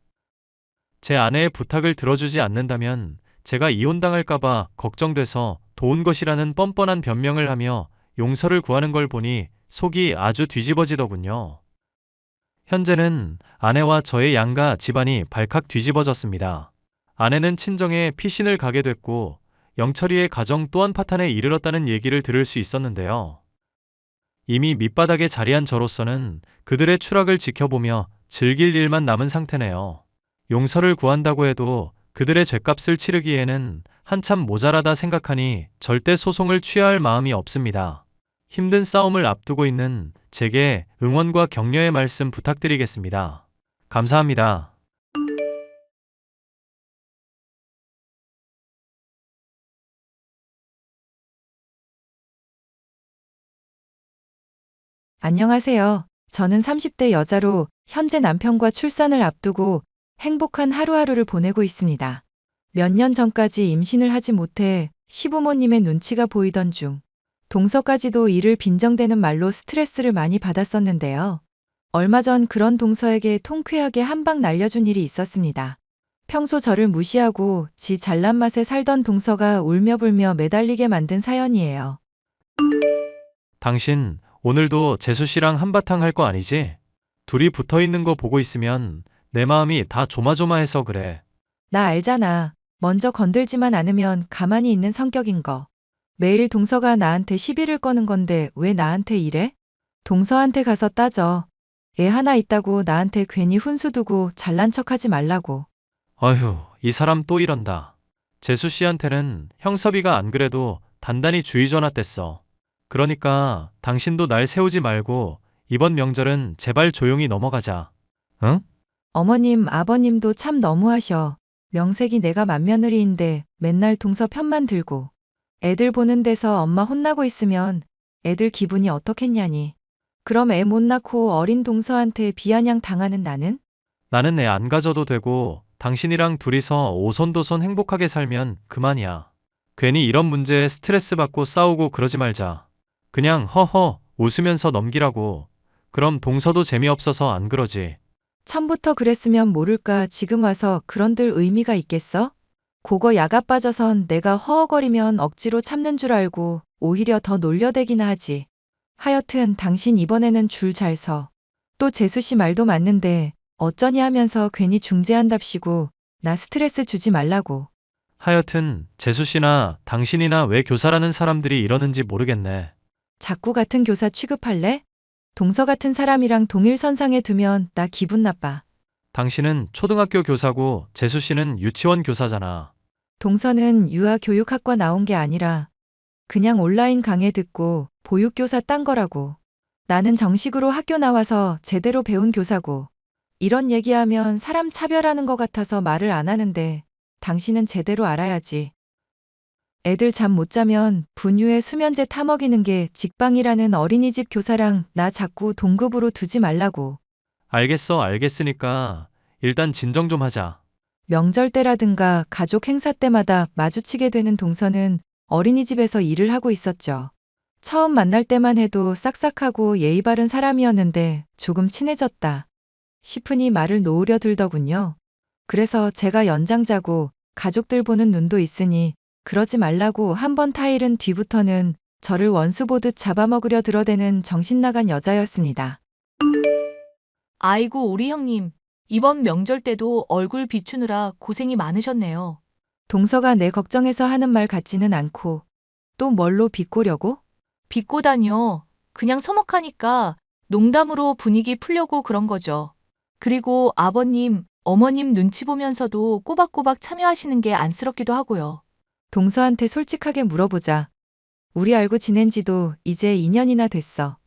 제 아내의 부탁을 들어주지 않는다면 제가 이혼당할까봐 걱정돼서 도운 것이라는 뻔뻔한 변명을 하며 용서를 구하는 걸 보니 속이 아주 뒤집어지더군요. 현재는 아내와 저의 양가 집안이 발칵 뒤집어졌습니다. 아내는 친정에 피신을 가게 됐고 영철이의 가정 또한 파탄에 이르렀다는 얘기를 들을 수 있었는데요. 이미 밑바닥에 자리한 저로서는 그들의 추락을 지켜보며 즐길 일만 남은 상태네요. 용서를 구한다고 해도 그들의 죗값을 치르기에는 한참 모자라다 생각하니 절대 소송을 취하할 마음이 없습니다. 힘든 싸움을 앞두고 있는 제게 응원과 격려의 말씀 부탁드리겠습니다. 감사합니다. 안녕하세요. 저는 30대 여자로 현재 남편과 출산을 앞두고 행복한 하루하루를 보내고 있습니다. 몇 년 전까지 임신을 하지 못해 시부모님의 눈치가 보이던 중 동서까지도 이를 빈정대는 말로 스트레스를 많이 받았었는데요. 얼마 전 그런 동서에게 통쾌하게 한 방 날려준 일이 있었습니다. 평소 저를 무시하고 지 잘난 맛에 살던 동서가 울며불며 매달리게 만든 사연이에요. 당신 오늘도 재수 씨랑 한바탕 할 거 아니지? 둘이 붙어 있는 거 보고 있으면 내 마음이 다 조마조마해서 그래. 나 알잖아. 먼저 건들지만 않으면 가만히 있는 성격인 거. 매일 동서가 나한테 시비를 거는 건데 왜 나한테 이래? 동서한테 가서 따져. 애 하나 있다고 나한테 괜히 훈수 두고 잘난 척하지 말라고. 어휴, 이 사람 또 이런다. 재수 씨한테는 형섭이가 안 그래도 단단히 주의 전화 뗐어. 그러니까 당신도 날 세우지 말고 이번 명절은 제발 조용히 넘어가자. 응? 어머님, 아버님도 참 너무하셔. 명색이 내가 맏며느리인데 맨날 동서 편만 들고. 애들 보는 데서 엄마 혼나고 있으면 애들 기분이 어떻겠냐니. 그럼 애 못 낳고 어린 동서한테 비아냥 당하는 나는? 나는 애 안 가져도 되고 당신이랑 둘이서 오손도손 행복하게 살면 그만이야. 괜히 이런 문제에 스트레스 받고 싸우고 그러지 말자. 그냥 허허 웃으면서 넘기라고. 그럼 동서도 재미없어서 안 그러지. 처음부터 그랬으면 모를까 지금 와서 그런들 의미가 있겠어? 그거 야가 빠져선 내가 허허거리면 억지로 참는 줄 알고 오히려 더 놀려대기나 하지. 하여튼 당신 이번에는 줄 잘 서. 또 재수 씨 말도 맞는데 어쩌니 하면서 괜히 중재한답시고 나 스트레스 주지 말라고. 하여튼 재수 씨나 당신이나 왜 교사라는 사람들이 이러는지 모르겠네. 자꾸 같은 교사 취급할래? 동서 같은 사람이랑 동일선상에 두면 나 기분 나빠. 당신은 초등학교 교사고 재수 씨는 유치원 교사잖아. 동서는 유아교육학과 나온 게 아니라 그냥 온라인 강의 듣고 보육교사 딴 거라고. 나는 정식으로 학교 나와서 제대로 배운 교사고. 이런 얘기하면 사람 차별하는 것 같아서 말을 안 하는데 당신은 제대로 알아야지. 애들 잠 못 자면 분유에 수면제 타먹이는 게 직방이라는 어린이집 교사랑 나 자꾸 동급으로 두지 말라고. 알겠어, 알겠으니까 일단 진정 좀 하자. 명절 때라든가 가족 행사 때마다 마주치게 되는 동서는 어린이집에서 일을 하고 있었죠. 처음 만날 때만 해도 싹싹하고 예의 바른 사람이었는데 조금 친해졌다 싶으니 말을 놓으려 들더군요. 그래서 제가 연장자고 가족들 보는 눈도 있으니 그러지 말라고 한 번 타일은 뒤부터는 저를 원수 보듯 잡아먹으려 들어대는 정신나간 여자였습니다. 아이고, 우리 형님. 이번 명절 때도 얼굴 비추느라 고생이 많으셨네요. 동서가 내 걱정해서 하는 말 같지는 않고 또 뭘로 비꼬려고? 비꼬다니요. 그냥 서먹하니까 농담으로 분위기 풀려고 그런 거죠. 그리고 아버님, 어머님 눈치 보면서도 꼬박꼬박 참여하시는 게 안쓰럽기도 하고요. 동서한테 솔직하게 물어보자. 우리 알고 지낸 지도 이제 2년이나 됐어.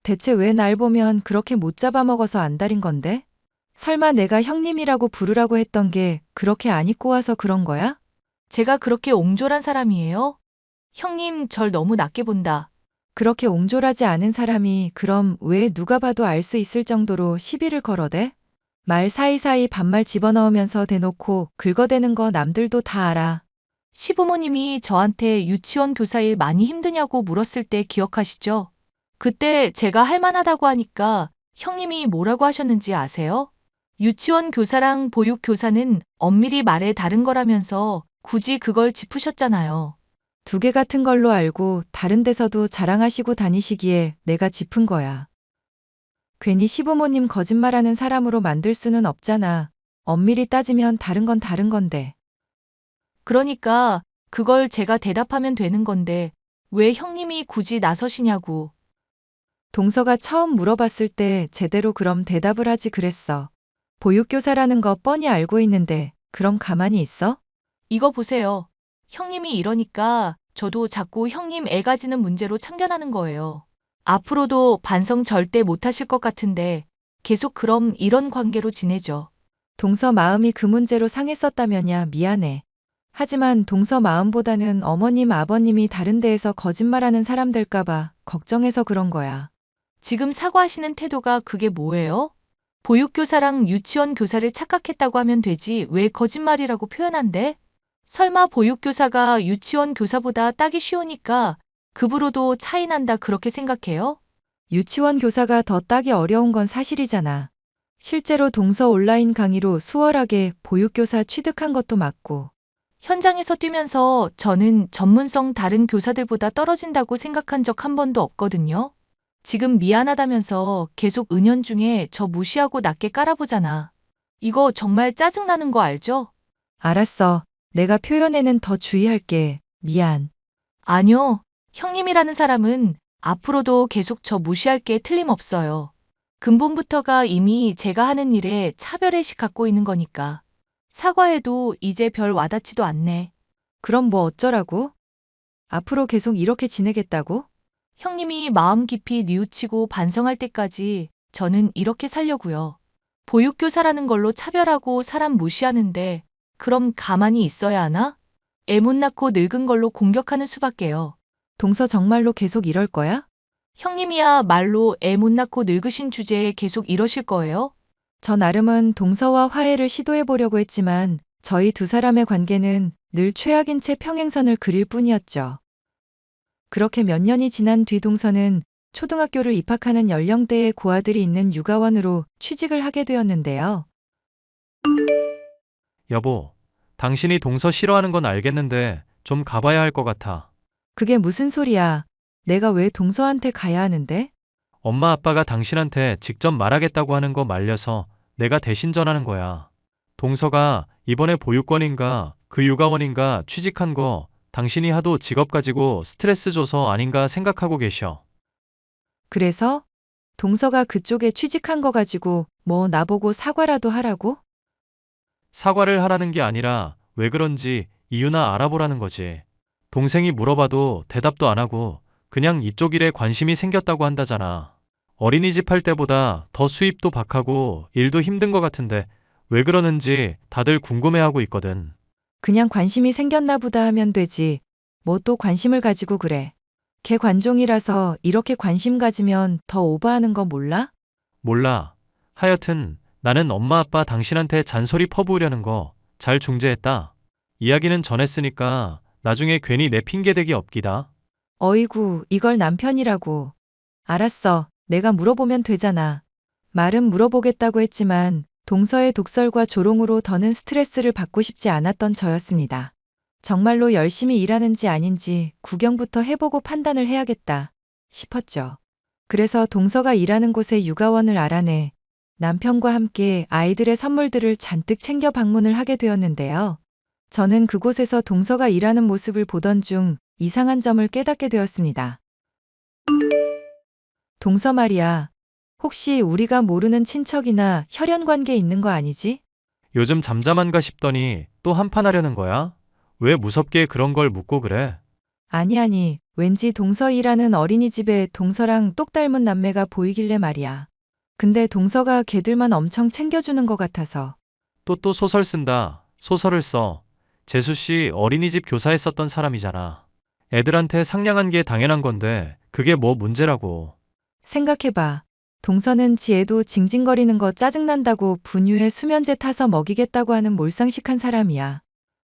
대체 왜 날 보면 그렇게 못 잡아먹어서 안달인 건데? 설마 내가 형님이라고 부르라고 했던 게 그렇게 안 입고 와서 그런 거야? 제가 그렇게 옹졸한 사람이에요? 형님, 절 너무 낮게 본다. 그렇게 옹졸하지 않은 사람이 그럼 왜 누가 봐도 알 수 있을 정도로 시비를 걸어대? 말 사이사이 반말 집어넣으면서 대놓고 긁어대는 거 남들도 다 알아. 시부모님이 저한테 유치원 교사 일 많이 힘드냐고 물었을 때 기억하시죠? 그때 제가 할만하다고 하니까 형님이 뭐라고 하셨는지 아세요? 유치원 교사랑 보육 교사는 엄밀히 말해 다른 거라면서 굳이 그걸 짚으셨잖아요. 두 개 같은 걸로 알고 다른 데서도 자랑하시고 다니시기에 내가 짚은 거야. 괜히 시부모님 거짓말하는 사람으로 만들 수는 없잖아. 엄밀히 따지면 다른 건 다른 건데. 그러니까 그걸 제가 대답하면 되는 건데 왜 형님이 굳이 나서시냐고. 동서가 처음 물어봤을 때 제대로 그럼 대답을 하지 그랬어. 보육교사라는 거 뻔히 알고 있는데 그럼 가만히 있어? 이거 보세요. 형님이 이러니까 저도 자꾸 형님 애 가지는 문제로 참견하는 거예요. 앞으로도 반성 절대 못하실 것 같은데 계속 그럼 이런 관계로 지내죠. 동서 마음이 그 문제로 상했었다면야 미안해. 하지만 동서 마음보다는 어머님 아버님이 다른 데에서 거짓말하는 사람 될까봐 걱정해서 그런 거야. 지금 사과하시는 태도가 그게 뭐예요? 보육교사랑 유치원 교사를 착각했다고 하면 되지 왜 거짓말이라고 표현한대? 설마 보육교사가 유치원 교사보다 따기 쉬우니까 급으로도 차이 난다 그렇게 생각해요? 유치원 교사가 더 따기 어려운 건 사실이잖아. 실제로 동서 온라인 강의로 수월하게 보육교사 취득한 것도 맞고. 현장에서 뛰면서 저는 전문성 다른 교사들보다 떨어진다고 생각한 적 한 번도 없거든요. 지금 미안하다면서 계속 은연중에 저 무시하고 낮게 깔아보잖아. 이거 정말 짜증나는 거 알죠? 알았어. 내가 표현에는 더 주의할게. 미안. 아니요. 형님이라는 사람은 앞으로도 계속 저 무시할 게 틀림없어요. 근본부터가 이미 제가 하는 일에 차별의식 갖고 있는 거니까. 사과해도 이제 별 와닿지도 않네. 그럼 뭐 어쩌라고? 앞으로 계속 이렇게 지내겠다고? 형님이 마음 깊이 뉘우치고 반성할 때까지 저는 이렇게 살려고요. 보육교사라는 걸로 차별하고 사람 무시하는데 그럼 가만히 있어야 하나? 애 못 낳고 늙은 걸로 공격하는 수밖에요. 동서 정말로 계속 이럴 거야? 형님이야 말로 애 못 낳고 늙으신 주제에 계속 이러실 거예요? 저 나름은 동서와 화해를 시도해 보려고 했지만 저희 두 사람의 관계는 늘 최악인 채 평행선을 그릴 뿐이었죠. 그렇게 몇 년이 지난 뒤 동서는 초등학교를 입학하는 연령대의 고아들이 있는 육아원으로 취직을 하게 되었는데요. 여보, 당신이 동서 싫어하는 건 알겠는데 좀 가봐야 할 것 같아. 그게 무슨 소리야? 내가 왜 동서한테 가야 하는데? 엄마 아빠가 당신한테 직접 말하겠다고 하는 거 말려서 내가 대신 전하는 거야. 동서가 이번에 보육원인가 그 육아원인가 취직한 거 당신이 하도 직업 가지고 스트레스 줘서 아닌가 생각하고 계셔. 그래서 동서가 그쪽에 취직한 거 가지고 뭐 나보고 사과라도 하라고? 사과를 하라는 게 아니라 왜 그런지 이유나 알아보라는 거지. 동생이 물어봐도 대답도 안 하고 그냥 이쪽 일에 관심이 생겼다고 한다잖아. 어린이집 할 때보다 더 수입도 박하고 일도 힘든 것 같은데 왜 그러는지 다들 궁금해하고 있거든. 그냥 관심이 생겼나 보다 하면 되지. 뭐 또 관심을 가지고 그래. 걔 관종이라서 이렇게 관심 가지면 더 오버하는 거 몰라? 몰라. 하여튼 나는 엄마 아빠 당신한테 잔소리 퍼부으려는 거 잘 중재했다. 이야기는 전했으니까 나중에 괜히 내 핑계대기 없기다. 어이구, 이걸 남편이라고. 알았어. 내가 물어보면 되잖아. 말은 물어보겠다고 했지만 동서의 독설과 조롱으로 더는 스트레스를 받고 싶지 않았던 저였습니다. 정말로 열심히 일하는지 아닌지 구경부터 해보고 판단을 해야겠다 싶었죠. 그래서 동서가 일하는 곳의 육아원을 알아내 남편과 함께 아이들의 선물들을 잔뜩 챙겨 방문을 하게 되었는데요. 저는 그곳에서 동서가 일하는 모습을 보던 중 이상한 점을 깨닫게 되었습니다. 동서 말이야. 혹시 우리가 모르는 친척이나 혈연 관계 있는 거 아니지? 요즘 잠잠한가 싶더니 또 한판 하려는 거야? 왜 무섭게 그런 걸 묻고 그래? 아니, 왠지 동서이라는 어린이집에 동서랑 똑 닮은 남매가 보이길래 말이야. 근데 동서가 걔들만 엄청 챙겨주는 것 같아서. 또 소설 쓴다. 소설을 써. 재수 씨 어린이집 교사했었던 사람이잖아. 애들한테 상냥한 게 당연한 건데 그게 뭐 문제라고. 생각해봐. 동서는 지 애도 징징거리는 거 짜증난다고 분유에 수면제 타서 먹이겠다고 하는 몰상식한 사람이야.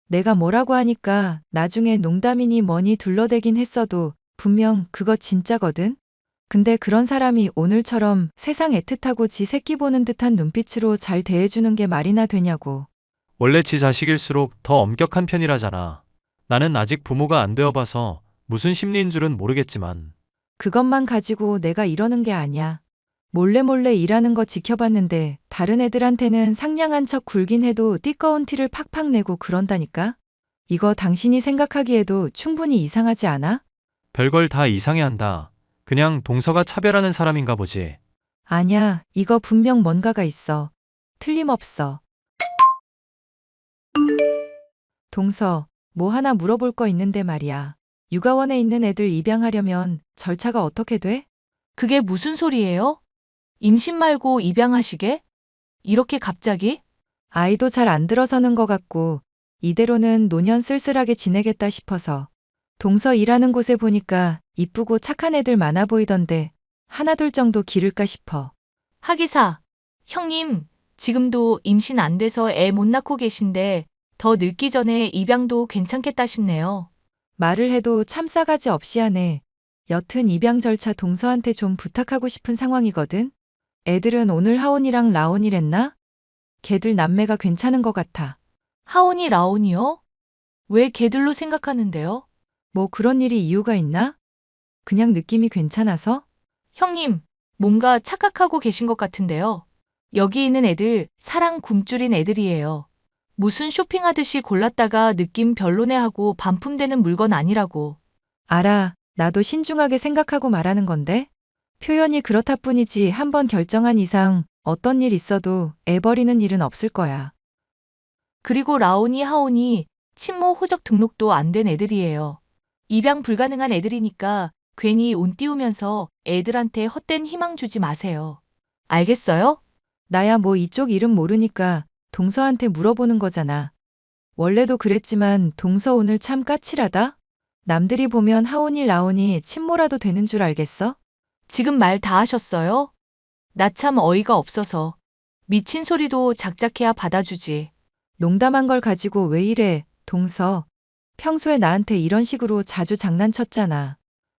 내가 뭐라고 하니까 나중에 농담이니 뭐니 둘러대긴 했어도 분명 그거 진짜거든? 근데 그런 사람이 오늘처럼 세상 애틋하고 지 새끼 보는 듯한 눈빛으로 잘 대해주는 게 말이나 되냐고. 원래 지 자식일수록 더 엄격한 편이라잖아. 나는 아직 부모가 안 되어봐서 무슨 심리인 줄은 모르겠지만. 그것만 가지고 내가 이러는 게 아니야. 몰래 일하는 거 지켜봤는데 다른 애들한테는 상냥한 척 굴긴 해도 띠꺼운 티를 팍팍 내고 그런다니까? 이거 당신이 생각하기에도 충분히 이상하지 않아? 별걸 다 이상해한다. 그냥 동서가 차별하는 사람인가 보지. 아니야, 이거 분명 뭔가가 있어. 틀림없어. 동서, 뭐 하나 물어볼 거 있는데 말이야. 육아원에 있는 애들 입양하려면 절차가 어떻게 돼? 그게 무슨 소리예요? 임신 말고 입양하시게? 이렇게 갑자기? 아이도 잘 안 들어서는 것 같고 이대로는 노년 쓸쓸하게 지내겠다 싶어서. 동서 일하는 곳에 보니까 이쁘고 착한 애들 많아 보이던데 하나둘 정도 기를까 싶어. 하기사, 형님, 지금도 임신 안 돼서 애 못 낳고 계신데 더 늙기 전에 입양도 괜찮겠다 싶네요. 말을 해도 참 싸가지 없이 하네. 여튼 입양 절차 동서한테 좀 부탁하고 싶은 상황이거든. 애들은 오늘 하온이랑 라온이랬나? 걔들 남매가 괜찮은 것 같아. 하온이 라온이요? 왜 걔들로 생각하는데요? 뭐 그런 일이 이유가 있나? 그냥 느낌이 괜찮아서? 형님, 뭔가 착각하고 계신 것 같은데요. 여기 있는 애들 사랑 굶주린 애들이에요. 무슨 쇼핑하듯이 골랐다가 느낌 별로네 하고 반품되는 물건 아니라고. 알아. 나도 신중하게 생각하고 말하는 건데. 표현이 그렇다 뿐이지 한번 결정한 이상 어떤 일 있어도 애 버리는 일은 없을 거야. 그리고 라온이 하온이 친모 호적 등록도 안 된 애들이에요. 입양 불가능한 애들이니까 괜히 운 띄우면서 애들한테 헛된 희망 주지 마세요. 알겠어요? 나야 뭐 이쪽 이름 모르니까 동서한테 물어보는 거잖아. 원래도 그랬지만 동서 오늘 참 까칠하다? 남들이 보면 하온이 라온이 친모라도 되는 줄 알겠어? 지금 말 다 하셨어요? 나 참 어이가 없어서. 미친 소리도 작작해야 받아주지. 농담한 걸 가지고 왜 이래, 동서. 평소에 나한테 이런 식으로 자주 장난쳤잖아.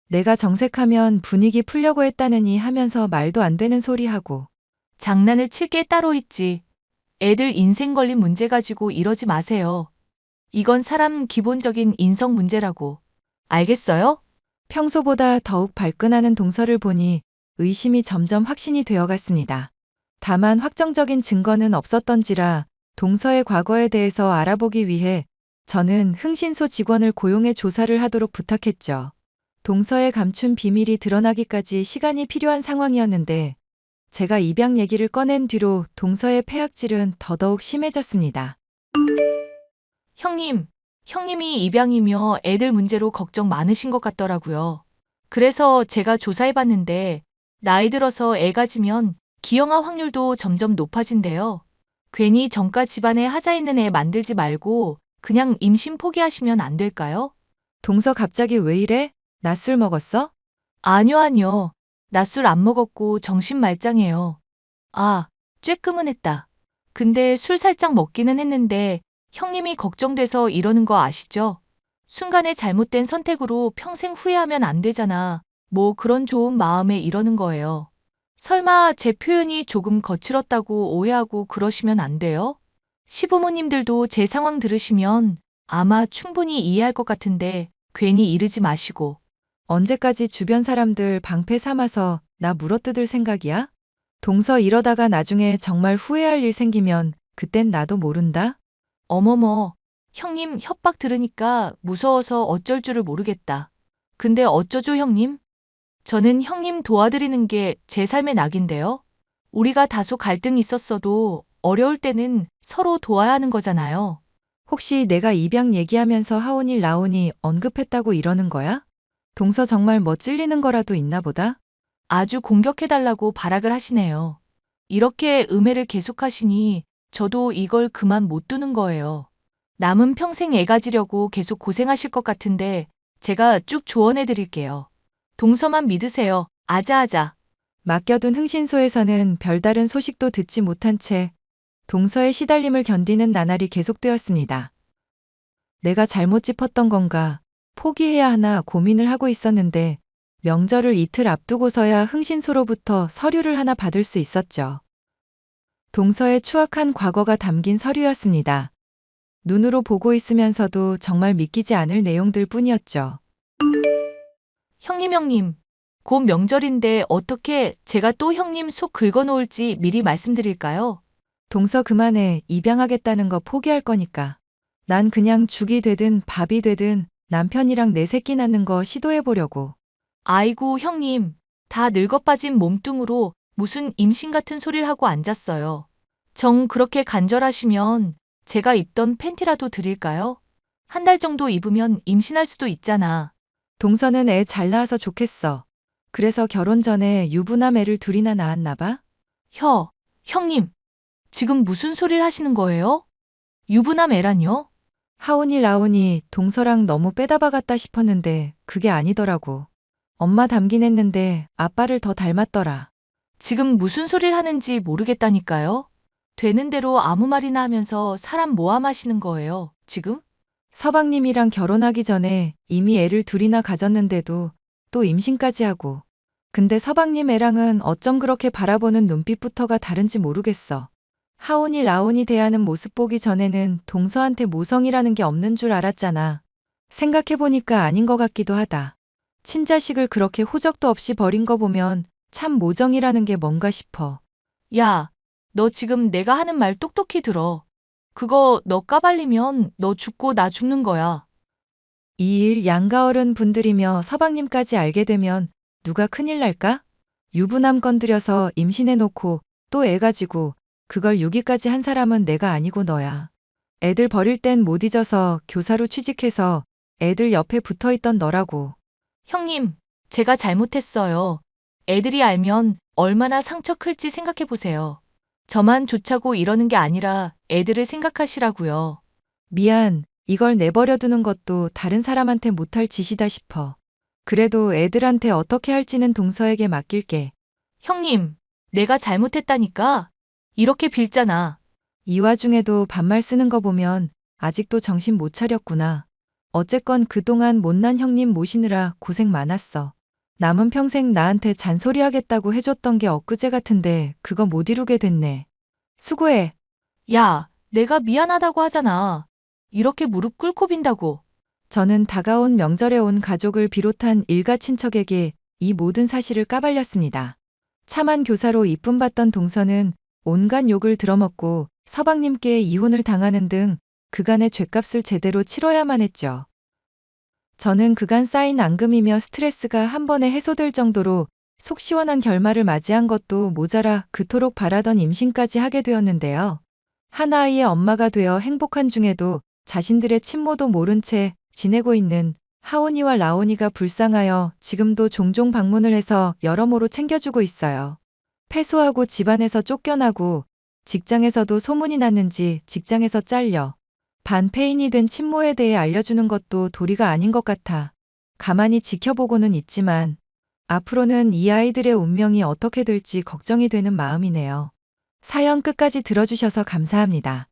내가 정색하면 분위기 풀려고 했다느니 하면서 말도 안 되는 소리 하고. 장난을 칠 게 따로 있지. 애들 인생 걸린 문제 가지고 이러지 마세요. 이건 사람 기본적인 인성 문제라고. 알겠어요? 평소보다 더욱 발끈하는 동서를 보니 의심이 점점 확신이 되어갔습니다. 다만 확정적인 증거는 없었던지라 동서의 과거에 대해서 알아보기 위해 저는 흥신소 직원을 고용해 조사를 하도록 부탁했죠. 동서의 감춘 비밀이 드러나기까지 시간이 필요한 상황이었는데 제가 입양 얘기를 꺼낸 뒤로 동서의 폐악질은 더더욱 심해졌습니다. 형님이 입양이며 애들 문제로 걱정 많으신 것 같더라고요. 그래서 제가 조사해봤는데 나이 들어서 애 가지면 기형아 확률도 점점 높아진대요. 괜히 정가 집안에 하자 있는 애 만들지 말고 그냥 임신 포기하시면 안 될까요? 동서 갑자기 왜 이래? 낮술 먹었어? 아니요. 나 술 안 먹었고 정신 말짱해요. 아, 쬐끔은 했다. 근데 술 살짝 먹기는 했는데 형님이 걱정돼서 이러는 거 아시죠? 순간의 잘못된 선택으로 평생 후회하면 안 되잖아. 뭐 그런 좋은 마음에 이러는 거예요. 설마 제 표현이 조금 거칠었다고 오해하고 그러시면 안 돼요? 시부모님들도 제 상황 들으시면 아마 충분히 이해할 것 같은데 괜히 이르지 마시고. 언제까지 주변 사람들 방패 삼아서 나 물어뜯을 생각이야? 동서 이러다가 나중에 정말 후회할 일 생기면 그땐 나도 모른다? 어머머, 형님 협박 들으니까 무서워서 어쩔 줄을 모르겠다. 근데 어쩌죠, 형님? 저는 형님 도와드리는 게 제 삶의 낙인데요. 우리가 다소 갈등이 있었어도 어려울 때는 서로 도와야 하는 거잖아요. 혹시 내가 입양 얘기하면서 하온이 라온이 언급했다고 이러는 거야? 동서 정말 뭐 찔리는 거라도 있나 보다? 아주 공격해달라고 발악을 하시네요. 이렇게 음해를 계속하시니 저도 이걸 그만 못 두는 거예요. 남은 평생 애 가지려고 계속 고생하실 것 같은데 제가 쭉 조언해드릴게요. 동서만 믿으세요. 아자아자. 맡겨둔 흥신소에서는 별다른 소식도 듣지 못한 채 동서의 시달림을 견디는 나날이 계속되었습니다. 내가 잘못 짚었던 건가, 포기해야 하나 고민을 하고 있었는데 명절을 이틀 앞두고서야 흥신소로부터 서류를 하나 받을 수 있었죠. 동서의 추악한 과거가 담긴 서류였습니다. 눈으로 보고 있으면서도 정말 믿기지 않을 내용들 뿐이었죠. 형님. 곧 명절인데 어떻게 제가 또 형님 속 긁어놓을지 미리 말씀드릴까요? 동서 그만해. 입양하겠다는 거 포기할 거니까. 난 그냥 죽이 되든 밥이 되든 남편이랑 내 새끼 낳는 거 시도해보려고. 아이고 형님, 다 늙어빠진 몸뚱으로 무슨 임신 같은 소리를 하고 앉았어요. 정 그렇게 간절하시면 제가 입던 팬티라도 드릴까요? 한 달 정도 입으면 임신할 수도 있잖아. 동서는 애 잘 낳아서 좋겠어. 그래서 결혼 전에 유부남 애를 둘이나 낳았나 봐? 형님, 지금 무슨 소리를 하시는 거예요? 유부남 애라뇨? 하온이 라온이 동서랑 너무 빼다 박았다 싶었는데 그게 아니더라고. 엄마 닮긴 했는데 아빠를 더 닮았더라. 지금 무슨 소리를 하는지 모르겠다니까요. 되는 대로 아무 말이나 하면서 사람 모함하시는 거예요, 지금? 서방님이랑 결혼하기 전에 이미 애를 둘이나 가졌는데도 또 임신까지 하고. 근데 서방님 애랑은 어쩜 그렇게 바라보는 눈빛부터가 다른지 모르겠어. 하온이 라온이 대하는 모습 보기 전에는 동서한테 모성이라는 게 없는 줄 알았잖아. 생각해보니까 아닌 것 같기도 하다. 친자식을 그렇게 호적도 없이 버린 거 보면 참 모정이라는 게 뭔가 싶어. 야, 너 지금 내가 하는 말 똑똑히 들어. 그거 너 까발리면 너 죽고 나 죽는 거야. 이 일 양가어른 분들이며 서방님까지 알게 되면 누가 큰일 날까? 유부남 건드려서 임신해놓고 또 애 가지고 그걸 유기까지 한 사람은 내가 아니고 너야. 애들 버릴 땐 못 잊어서 교사로 취직해서 애들 옆에 붙어있던 너라고. 형님, 제가 잘못했어요. 애들이 알면 얼마나 상처 클지 생각해보세요. 저만 좋자고 이러는 게 아니라 애들을 생각하시라고요. 미안, 이걸 내버려두는 것도 다른 사람한테 못할 짓이다 싶어. 그래도 애들한테 어떻게 할지는 동서에게 맡길게. 형님, 내가 잘못했다니까? 이렇게 빌잖아. 이 와중에도 반말 쓰는 거 보면 아직도 정신 못 차렸구나. 어쨌건 그동안 못난 형님 모시느라 고생 많았어. 남은 평생 나한테 잔소리하겠다고 해줬던 게 엊그제 같은데 그거 못 이루게 됐네. 수고해. 야, 내가 미안하다고 하잖아. 이렇게 무릎 꿇고 빈다고. 저는 다가온 명절에 온 가족을 비롯한 일가 친척에게 이 모든 사실을 까발렸습니다. 참한 교사로 이쁨 받던 동서는 온갖 욕을 들어먹고 서방님께 이혼을 당하는 등 그간의 죗값을 제대로 치러야만 했죠. 저는 그간 쌓인 앙금이며 스트레스가 한 번에 해소될 정도로 속 시원한 결말을 맞이한 것도 모자라 그토록 바라던 임신까지 하게 되었는데요. 한 아이의 엄마가 되어 행복한 중에도 자신들의 친모도 모른 채 지내고 있는 하온이와 라온이가 불쌍하여 지금도 종종 방문을 해서 여러모로 챙겨주고 있어요. 패소하고 집안에서 쫓겨나고 직장에서도 소문이 났는지 직장에서 잘려 반폐인이 된 친모에 대해 알려주는 것도 도리가 아닌 것 같아 가만히 지켜보고는 있지만 앞으로는 이 아이들의 운명이 어떻게 될지 걱정이 되는 마음이네요. 사연 끝까지 들어주셔서 감사합니다.